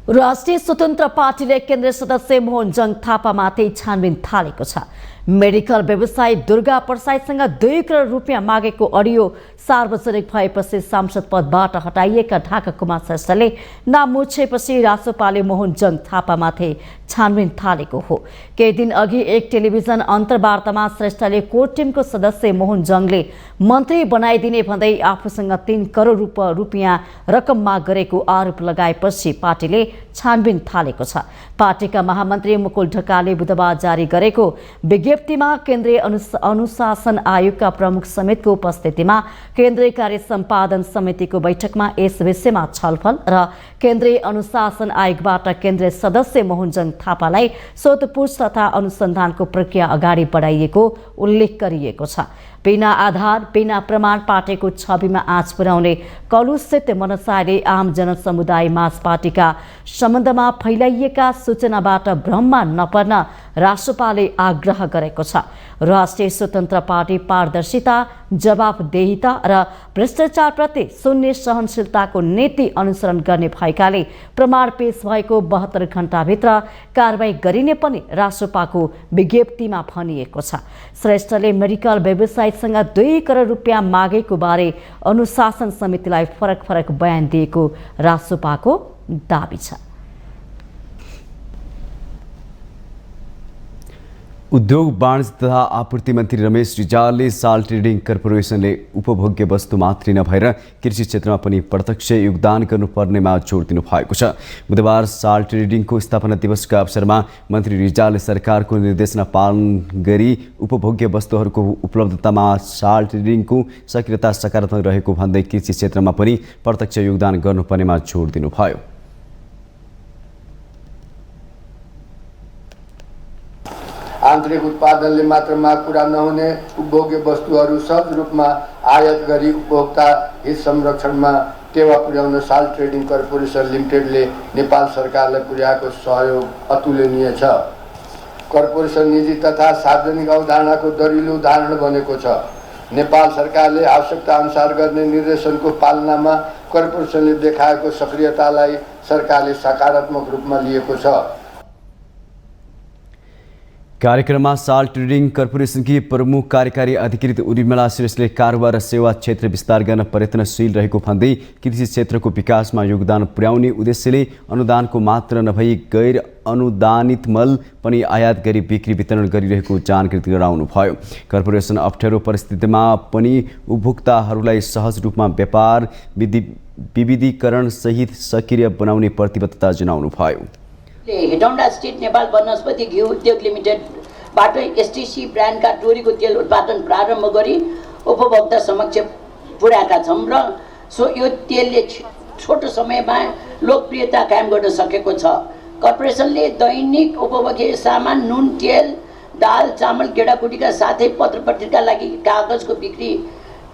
राष्ट्रिय स्वतन्त्र पार्टीले केन्द्रीय सदस्य मोहन जङ थापामाथि छानबिन थालेको छ। मेडिकल व्यवसायी दुर्गा प्रसादसँग 2 करोड रुपियाँ मागेको अडियो सार्वजनिक भएपछि सांसद पदबाट हटाइएका ढाका कुमार श्रेष्ठले नाम मुछेपछि रासोपाले मोहन जङ थापामाथि छानबिन थालेको हो। केही दिन अघि एक टेलिभिजन अन्तर्वार्तामा श्रेष्ठले कोर टिमको सदस्य मोहन जङले मन्त्री बनाइदिने भन्दै आफूसँग 3 करोड रुपियाँ रकम माग गरेको आरोप लगाएपछि पार्टीले छानबिन थालेको छ। पार्टीका महामन्त्री मुकुल ढकालले बुधबार जारी गरेको विज्ञप्तिमा केन्द्रीय अनुशासन आयोगका प्रमुख समेतको उपस्थितिमा केन्द्रीय कार्य सम्पादन समितिको बैठकमा यस विषयमा छलफल र केन्द्रीय अनुशासन आयोगबाट केन्द्रीय सदस्य मोहन जङ थापालाई सोधपुछ तथा अनुसन्धानको प्रक्रिया अगाडि बढाइएको उल्लेख गरिएको छ। बिना आधार बिना प्रमाण पार्टीको छविमा आँच पुर्याउने कलुषित मनसायले आम जनसमुदाय माझ पार्टीका सम्बन्धमा फैलाइएका सूचनाबाट भ्रममा नपर्न रासोपाले आग्रह गरेको छ। राष्ट्रिय स्वतन्त्र पार्टी पारदर्शिता, जवाबदेहिता र भ्रष्टाचारप्रति शून्य सहनशीलताको नीति अनुसरण गर्ने भएकाले प्रमाण पेश भएको 72 घण्टाभित्र कारबाही गरिने पनि रासोपाको विज्ञप्तिमा भनिएको छ। श्रेष्ठले मेडिकल व्यवसायीसँग 2 करोड रुपियाँ मागेको बारे अनुशासन समितिलाई फरक बयान दिएको रासोपाको दाबी छ। उद्योग वाणिज्य तथा आपूर्ति मन्त्री रमेश रिजालले साल ट्रेडिङ कर्पोरेसनले उपभोग्य वस्तु मात्रै नभएर कृषि क्षेत्रमा पनि प्रत्यक्ष योगदान गर्नुपर्नेमा जोड दिनु भएको छ। बुधबार साल ट्रेडिङको स्थापना दिवसका अवसरमा मन्त्री रिजालले सरकारको निर्देशना पालन गरी उपभोग्य वस्तुहरूको उपलब्धतामा साल ट्रेडिङको सक्रियता सकारात्मक रहेको भन्दै कृषि क्षेत्रमा पनि प्रत्यक्ष योगदान गर्नुपर्नेमा जोड दिनुभयो। आन्तरिक उत्पादनले मात्र माग पूरा नहुने उपभोग्य वस्तुहरू सहज रूपमा आयात गरी उपभोक्ता हित संरक्षणमा टेवा पुर्याउन साल ट्रेडिङ कर्पोरेसन लिमिटेडले नेपाल सरकारलाई पुर्याएको सहयोग अतुलनीय छ। कर्पोरेसन निजी तथा सार्वजनिक अवधारणाको दरिलो उदाहरण बनेको छ। नेपाल सरकारले आवश्यकता अनुसार गर्ने निर्देशनको पालनामा कर्पोरेसनले देखाएको सक्रियतालाई सरकारले सकारात्मक रूपमा लिएको छ। कार्यक्रममा साल्ट ट्रेडिङ कर्पोरेसनकी प्रमुख कार्यकारी अधिकृत उर्मिला श्रेष्ठले कारोबार र सेवा क्षेत्र विस्तार गर्न प्रयत्नशील रहेको भन्दै कृषि क्षेत्रको विकासमा योगदान पुर्याउने उद्देश्यले अनुदानको मात्र नभई गैर अनुदानित मल पनि आयात गरी बिक्री वितरण गरिरहेको जानकारी गराउनुभयो। कर्पोरेसन अप्ठ्यारो परिस्थितिमा पनि उपभोक्ताहरूलाई सहज रूपमा व्यापार विविधीकरण सहित सक्रिय बनाउने प्रतिबद्धता जनाउनुभयो। हेटौँडा स्टेट नेपाल वनस्पति घिउ उद्योग लिमिटेडबाट एसटीसी ब्रान्डका तोरीको तेल उत्पादन प्रारम्भ गरी उपभोक्ता समक्ष पुर्याएका छौँ र यो तेलले छोटो समयमा लोकप्रियता कायम गर्न सकेको छ। कर्पोरेसनले दैनिक उपभोग्य सामान नुन, तेल, दाल, चामल, गेडागुडीका साथै पत्र पत्रिका लागि कागजको बिक्री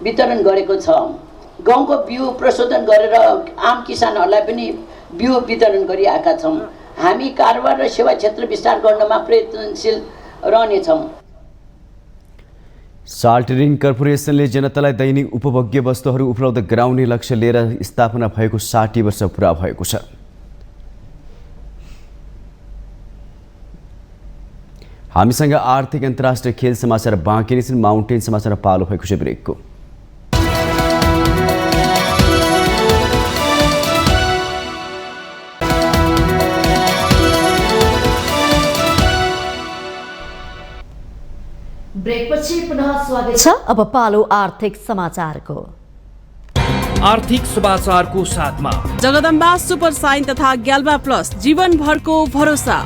वितरण गरेको छ। गहुँको बिउ प्रशोधन गरेर आम किसानहरूलाई पनि बिउ वितरण गरिआएका छौँ। हामी कारोबार र सेवा क्षेत्र विस्तार गर्नमा प्रयत्नशील रहनेछौँ। साल्ट ट्रेडिङ कर्पोरेसनले जनतालाई दैनिक उपभोग्य वस्तुहरू उपलब्ध गराउने लक्ष्य लिएर स्थापना भएको 60 वर्ष पुरा भएको छ। हामीसँग आर्थिक अन्तर्राष्ट्रिय खेल समाचार बाँकी नै छन्। माउन्टेन समाचार पालो भएको छ ब्रेकको। ब्रेकपछि पुनः स्वागत छ। अब पालो आर्थिक समाचारको। आर्थिक समाचारको साथमा जगदम्बा सुपर साइन तथा ग्याल्बा प्लस जीवनभरको भरोसा।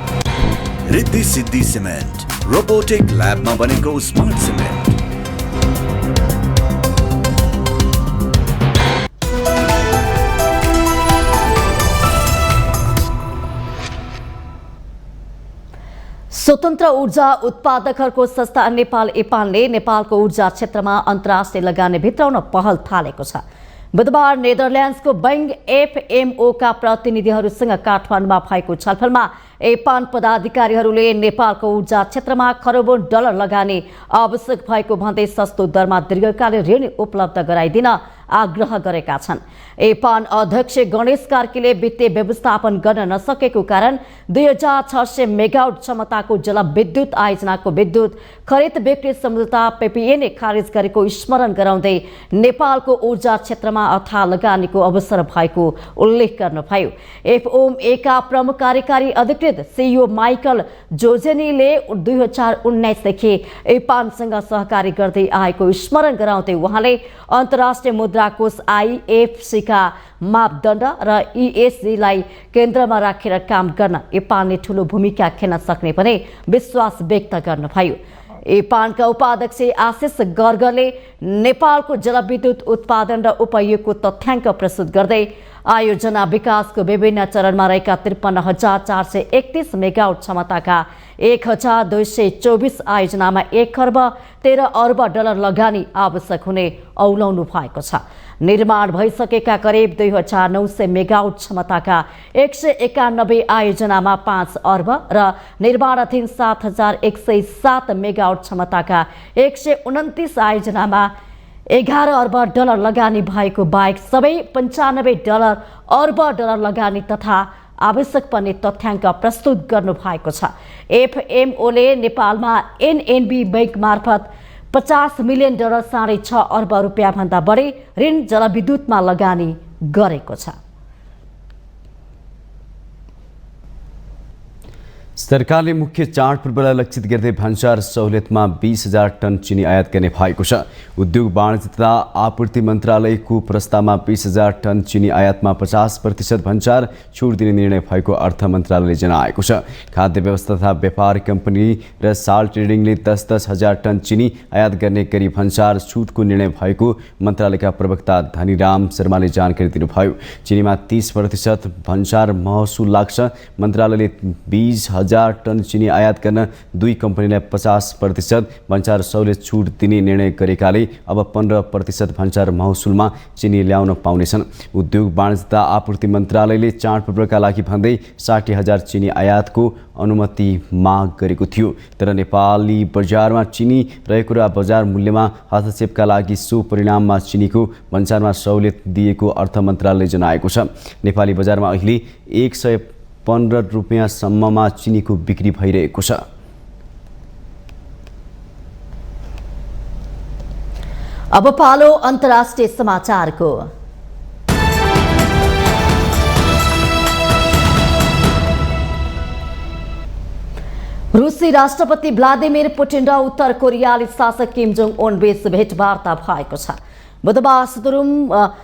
रिद्धि सिद्धि सिमेन्ट रोबोटिक ल्याबमा बनेको स्मार्ट सिमेन्ट। स्वतन्त्र ऊर्जा उत्पादकहरूको संस्था नेपाल इपानले नेपालको ऊर्जा क्षेत्रमा अन्तर्राष्ट्रिय लगानी भित्राउन पहल थालेको छ। बुधबार नेदरल्यान्ड्सको बैंक एफएमओका प्रतिनिधिहरूसँग काठमाडौँमा भएको छलफलमा एपान पदाधिकारीहरूले नेपालको ऊर्जा क्षेत्रमा खरबौं डलर लगानी आवश्यक भएको भन्दै सस्तो दरमा दीर्घकालीन ऋण उपलब्ध गराइदिन आग्रह गरेका छन्। एपान अध्यक्ष गणेश कार्कीले वित्तीय व्यवस्थापन गर्न नसकेको कारण 2600 मेगावाट क्षमताको जलविद्युत आयोजनाको विद्युत खरिद बिक्री सम्झौता पीपीए खारेज गरेको स्मरण गराउँदै नेपालको ऊर्जा क्षेत्रमा अथाह लगानीको अवसर भएको उल्लेख गर्नुभयो। एफओएमएका प्रमुख कार्यकारी अधिकृत सीईओ माइकल जोजेनीले 2019 देखि एपानसँग सहकारी गर्दै आएको स्मरण गराउँदै उहाँले अन्तर्राष्ट्रिय मुद्रा कोष आईएफसी का मापदण्ड र ईएसजीलाई केन्द्रमा राखेर काम गर्न एपानले ठूलो भूमिका खेल्न सक्ने पनि विश्वास व्यक्त गर्नुभयो। एपानका उपाध्यक्ष आशिष गर्गले नेपालको जलविद्युत उत्पादन र उपयोगको तथ्याङ्क प्रस्तुत गर्दै आयोजना विकासको विभिन्न चरणमा रहेका 53,431 मेगावाट क्षमताका 1,224 आयोजनामा 1 खर्ब 13 अर्ब डलर लगानी आवश्यक हुने औलाउनु भएको छ। निर्माण भइसकेका करिब 2,900 मेगावाट क्षमताका 191 आयोजनामा 5 अर्ब र निर्माणाधीन 7,107 मेगावाट क्षमताका 129 आयोजनामा 11 अर्ब डलर लगानी भएको बाहेक सबै 95 अर्ब डलर लगानी तथा आवश्यक पर्ने तथ्याङ्क प्रस्तुत गर्नु भएको छ। एफएमओले नेपालमा एनएनबी बैंक मार्फत 50 मिलियन डलर $6.5 अर्ब रुपियाँ भन्दा बढी ऋण जलविद्युतमा लगानी गरेको छ। सरकारले मुख्य चाडपर्वलाई लक्षित गर्दै भन्सार सहुलियतमा 20,000 टन चिनी आयात गर्ने भएको छ। उद्योग वाणिज्य तथा आपूर्ति मन्त्रालयको प्रस्तावमा 20,000 टन चिनी आयातमा 50% भन्सार छुट दिने निर्णय भएको अर्थ मन्त्रालयले जनाएको छ। खाद्य व्यवस्था तथा व्यापार कम्पनी र साल्ट ट्रेडिङले 10,000 टन चिनी आयात गर्ने गरी भन्सार छुटको निर्णय भएको मन्त्रालयका प्रवक्ता धनीराम शर्माले जानकारी दिनुभयो। चिनीमा 30% भन्सार महसुल लाग्छ। मन्त्रालयले 20,000 10,000 टन चिनी आयात गर्न 2 कम्पनीलाई 50% भन्सार सहुलियत छुट दिने निर्णय गरेकाले अब 15% भन्सार महसुलमा चिनी ल्याउन पाउनेछन्। उद्योग वाणिज्य तथा आपूर्ति मन्त्रालयले चाडपर्वका लागि भन्दै 60,000 चिनी आयातको अनुमति माग गरेको थियो। तर नेपाली बजारमा चिनी रहेको र बजार मूल्यमा हस्तक्षेपका लागि सो परिणाममा चिनीको भन्सारमा सहुलियत दिएको अर्थ मन्त्रालयले जनाएको छ। नेपाली बजारमा अहिले 115 रुपियाँसम्ममा चिनीको बिक्री भइरहेको छ। अब पालो अन्तर्राष्ट्रिय समाचारको। रुसी राष्ट्रपति भ्लादिमिर पुटिन र उत्तर कोरियाली शासक किम जोङ उन बीच भेटवार्ता भएको छ। बुधबार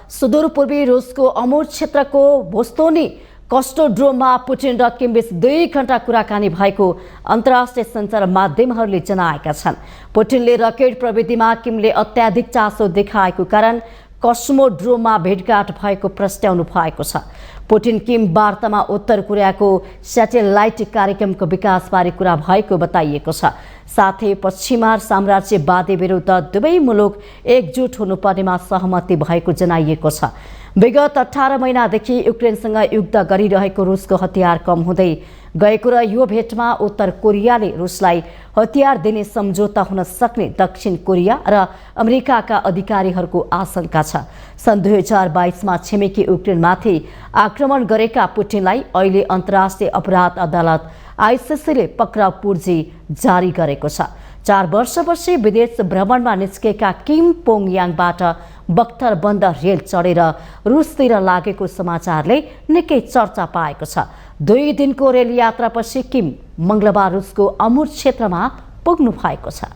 सुदूरपूर्वी रुसको अमुर क्षेत्रको भोस्तोनी कस्टोड्रोममा पुटिन र किम बीच 2 घण्टा कुराकानी भएको अन्तर्राष्ट्रिय सञ्चार माध्यमहरूले जनाएका छन्। पुटिनले रकेट प्रविधिमा किमले अत्याधिक चासो देखाएको कारण कस्मोड्रोममा भेटघाट भएको प्रस्ट्याउनु भएको छ। पुटिन किम वार्तामा उत्तर कोरियाको स्याटेलाइट कार्यक्रमको विकासबारे कुरा भएको बताइएको छ। साथै पश्चिमा साम्राज्यवादी विरुद्ध दुवै मुलुक एकजुट हुनुपर्नेमा सहमति भएको जनाइएको छ। विगत 18 महिनादेखि युक्रेनसँग युद्ध गरिरहेको रुसको हतियार कम हुँदै गएको र यो भेटमा उत्तर कोरियाले रुसलाई हतियार दिने सम्झौता हुन सक्ने दक्षिण कोरिया र अमेरिकाका अधिकारीहरूको आशंका छ। सन् 2022मा छिमेकी युक्रेनमाथि आक्रमण गरेका पुटिनलाई अहिले अन्तर्राष्ट्रिय अपराध अदालत आइसिसीले पक्राउ पूर्जी जारी गरेको छ। 4 वर्षपछि विदेश भ्रमणमा निस्केका किम पोङ याङबाट बख्तर बन्द रेल चढेर रुसतिर लागेको समाचारले निकै चर्चा पाएको छ। 2 दिनको रेल यात्रापछि किम मंगलबार रुसको अमुर क्षेत्रमा पुग्नु भएको छ।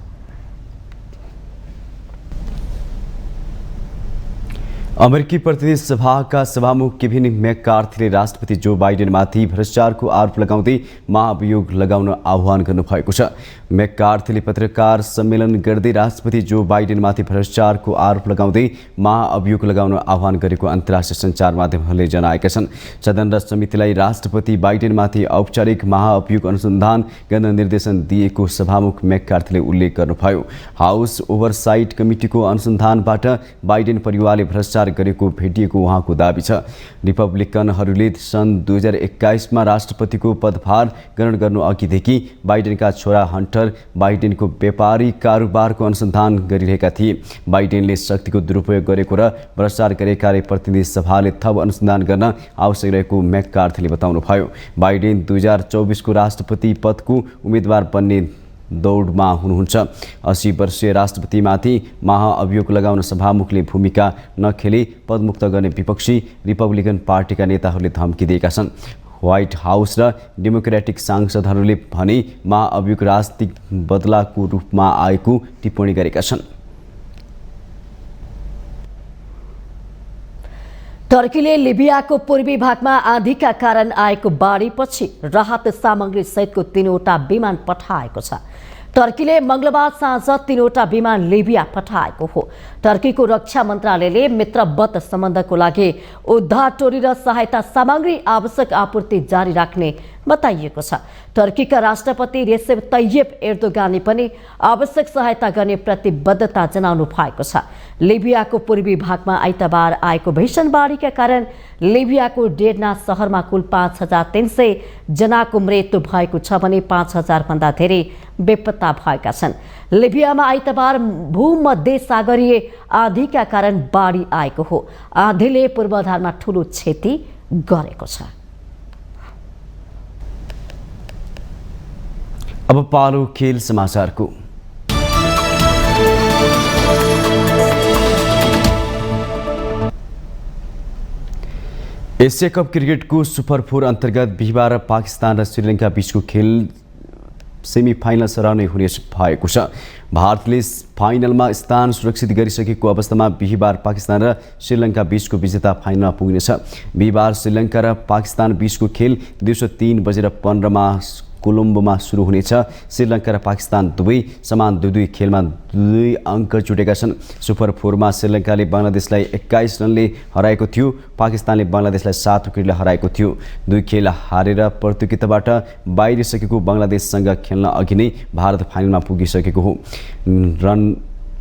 अमेरिकी प्रतिनिधि सभाका सभामुख केभिन मैकार्थीले राष्ट्रपति जो बाइडेनमाथि भ्रष्टाचारको आरोप लगाउँदै महाभियोग लगाउन आह्वान गर्नुभएको छ। मैकार्थीले पत्रकार सम्मेलन गर्दै राष्ट्रपति जो बाइडेनमाथि भ्रष्टाचारको आरोप लगाउँदै महाअभियोग लगाउन आह्वान गरेको अन्तर्राष्ट्रिय सञ्चार माध्यमहरूले जनाएका छन्। सदन र समितिलाई राष्ट्रपति बाइडेनमाथि औपचारिक महाअभियोग अनुसन्धान गर्न निर्देशन दिएको सभामुख मैकार्थीले उल्लेख गर्नुभयो। हाउस ओभरसाइट कमिटीको अनुसन्धानबाट बाइडेन परिवारले भ्रष्टाचार गरेको भेटिएको उहाँको दाबी छ। रिपब्लिकनहरूले सन् 2021मा राष्ट्रपतिको पदभार ग्रहण गर्नु अघिदेखि बाइडेनका छोरा हन्टर बाइडेनको व्यापारिक कारोबारको अनुसन्धान गरिरहेका थिए। बाइडेनले शक्तिको दुरुपयोग गरेको र भ्रष्टाचार गरेकाले प्रतिनिधि सभाले थप अनुसन्धान गर्न आवश्यक रहेको मैकार्थीले बताउनुभयो। बाइडेन 2024को राष्ट्रपति पदको उम्मेदवार बन्ने दौडमा हुनुहुन्छ। 80 वर्षीय राष्ट्रपतिमाथि महाअभियोग लगाउन सभामुखले भूमिका नखेले पदमुक्त गर्ने विपक्षी रिपब्लिकन पार्टीका नेताहरूले धम्की दिएका छन्। व्हाइट हाउस र डेमोक्रेटिक सांसदहरूले भने महाअभियोग राजनीतिक बदलाको रूपमा आएको टिप्पणी गरेका छन्। टर्कीले लिबियाको पूर्वी भागमा आँधीका कारण आएको बाढीपछि राहत सामग्री सहितको 3वटा विमान पठाएको छ। टर्कीले मंगलबार साँझ 3वटा विमान लिबिया पठाएको हो। टर्कीको रक्षा मन्त्रालयले मित्रवत सम्बन्धको लागि उद्धार टोली र सहायता सामग्री आवश्यक आपूर्ति जारी राख्ने बताइएको छ। टर्कीका राष्ट्रपति रेसेप तय्यप एर्दोगानले पनि आवश्यक सहायता गर्ने प्रतिबद्धता जनाउनु भएको छ। लिबियाको पूर्वी भागमा आइतबार आएको भीषण बाढीका कारण लिबियाको डेर्ना शहरमा कुल 5,300 जनाको मृत्यु भएको छ भने 5,000 भन्दा धेरै बेपत्ता भएका छन्। लिबियामा आइतबार भूमध्य सागरीय आँधीका कारण बाढी आएको हो। आँधीले पूर्वाधारमा ठूलो क्षति गरेको छ। अब पालो खेल समाचारको। एशिया कप क्रिकेटको सुपर 4 अन्तर्गत बिहिबार पाकिस्तान र श्रीलङ्का बीचको खेल सेमिफाइनल सराउनै हुने भएको छ। भारतले फाइनलमा स्थान सुरक्षित गरिसकेको अवस्थामा बिहिबार पाकिस्तान र श्रीलङ्का बीचको विजेता फाइनलमा पुग्नेछ। बिहिबार श्रीलङ्का र पाकिस्तान बीचको खेल दिउँसो 3:15 कोलम्बोमा सुरु हुनेछ। श्रीलङ्का र पाकिस्तान दुवै समान 2-2 खेलमा 2 अङ्क जुटेका छन्। सुपर 4मा श्रीलङ्काले बङ्गलादेशलाई 21 रनले हराएको थियो। पाकिस्तानले बङ्गलादेशलाई 7 विकेटले हराएको थियो। 2 खेल हारेर प्रतियोगिताबाट बाहिरिसकेको बङ्गलादेशसँग खेल्न अघि नै भारत फाइनलमा पुगिसकेको हो। रन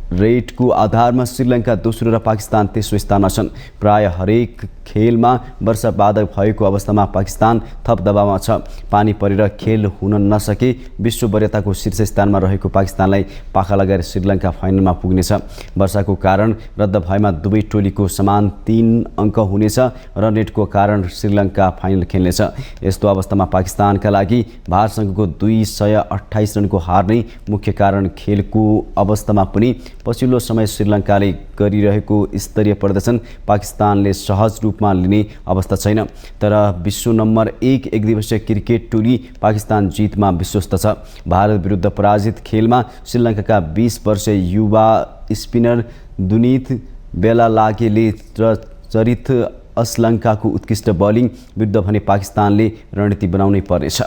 रेटको आधारमा श्रीलङ्का दोस्रो र पाकिस्तान तेस्रो स्थानमा छन्। प्राय हरेक खेलमा वर्षा बाधक भएको अवस्थामा पाकिस्तान थप दबावमा छ। पानी परेर खेल हुन नसके विश्व वरीयताको शीर्ष स्थानमा रहेको पाकिस्तानलाई पाखा लगाएर श्रीलङ्का फाइनलमा पुग्नेछ। वर्षाको कारण रद्द भएमा दुवै टोलीको समान 3 अङ्क हुनेछ। रन रेटको कारण श्रीलङ्का फाइनल खेल्नेछ। यस्तो अवस्थामा पाकिस्तानका लागि भारतसँगको 228 रनको हार नै मुख्य कारण। खेलको अवस्थामा पनि पछिल्लो समय श्रीलङ्काले गरिरहेको स्तरीय प्रदर्शन पाकिस्तानले सहज रूपमा लिने अवस्था छैन। तर विश्व नम्बर 1 एकदिवसीय क्रिकेट टोली पाकिस्तान जितमा विश्वस्त छ। भारत विरुद्ध पराजित खेलमा श्रीलङ्काका 20 वर्षीय युवा स्पिनर दुनित बेलालागेले चरित श्रीलङ्काको उत्कृष्ट बलिङ विरुद्ध भने पाकिस्तानले रणनीति बनाउनै पर्नेछ।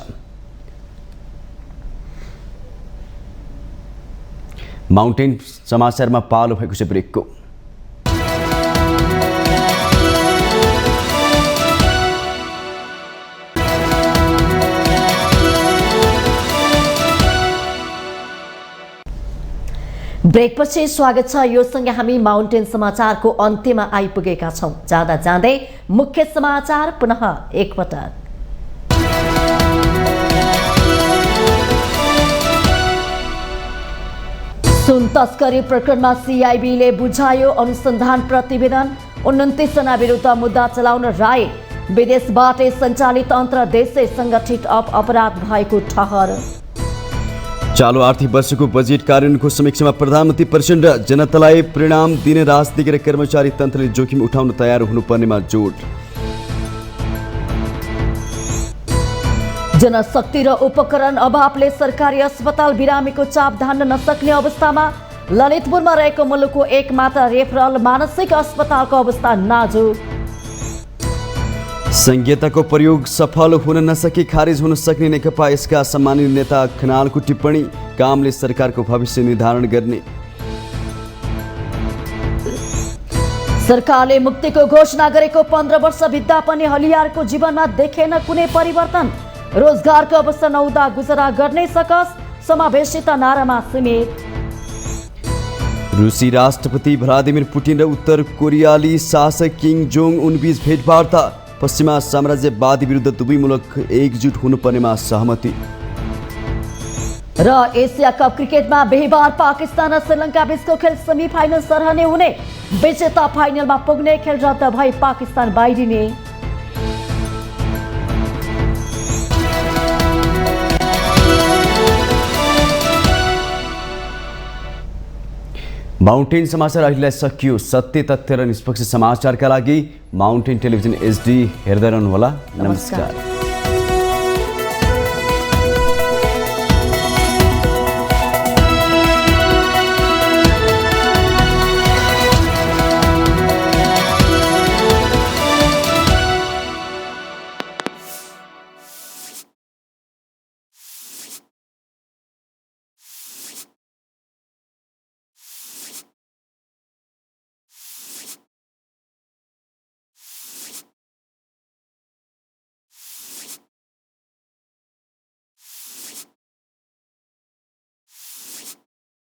माउन्टेन समाचारमा पालो भएको छ ब्रेकको। ब्रेकपछि स्वागत छ। यो सँगै हामी माउन्टेन समाचारको अन्त्यमा आइपुगेका छौं। जाँदा जाँदै मुख्य समाचार पुनः एकपटक। सुन तस्करी प्रकरणमा सीआईबीले बुझायो अनुसन्धान प्रतिवेदन। 29 जना विरुद्ध मुद्दा चलाउन राय। विदेशबाटै सञ्चालित अन्तर्देशीय सङ्गठित अपराध भएको ठहर। चालु आर्थिक वर्षको बजेट कार्यान्वयनको समीक्षामा प्रधानमन्त्री प्रचण्ड जनतालाई परिणाम दिने राजनीतिक र कर्मचारी तन्त्रले जोखिम उठाउन तयार हुनुपर्नेमा जोड। जनशक्ति र उपकरण अभावले सरकारी अस्पताल बिरामीको चाप धान्न नसक्ने अवस्थामा। ललितपुरमा रहेको मुलुकको एकमात्र रेफरल मानसिक अस्पतालको अवस्था नाजुक। संहिताको प्रयोग सफल हुन नसके खारेज हुन सक्ने नेकपा यसका सम्मानित नेता खनालको टिप्पणी। कामले सरकारको भविष्य निर्धारण गर्ने। सरकारले मुक्तिको घोषणा गरेको 15 वर्ष बित्दा पनि हलियारको जीवनमा देखेन कुनै परिवर्तन। रोजगारको अवस्था नहुँदा गुजारा गर्नै सकस। समावेशिता नारामा सीमित। रुसी राष्ट्रपति भ्लादिमिर पुटिन र उत्तर कोरियाली शासक किम जोङ उन बीच भेटवार्ता। पश्चिमा साम्राज्यवादी विरुद्ध दुवै मुलुक एकजुट हुनुपर्नेमा सहमति। र एसिया कप क्रिकेटमा बिहिबार पाकिस्तान र श्रीलङ्का बीचको खेल सेमिफाइनल सरहने हुने। विजेता फाइनलमा पुग्ने, खेल रद्द भई पाकिस्तान बाहिरिने। माउन्टेन समाचार अहिलेलाई सकियो। सत्य, तथ्य र निष्पक्ष समाचारका लागि माउन्टेन टेलिभिजन HD हेर्दै रहनुहोला। नमस्कार।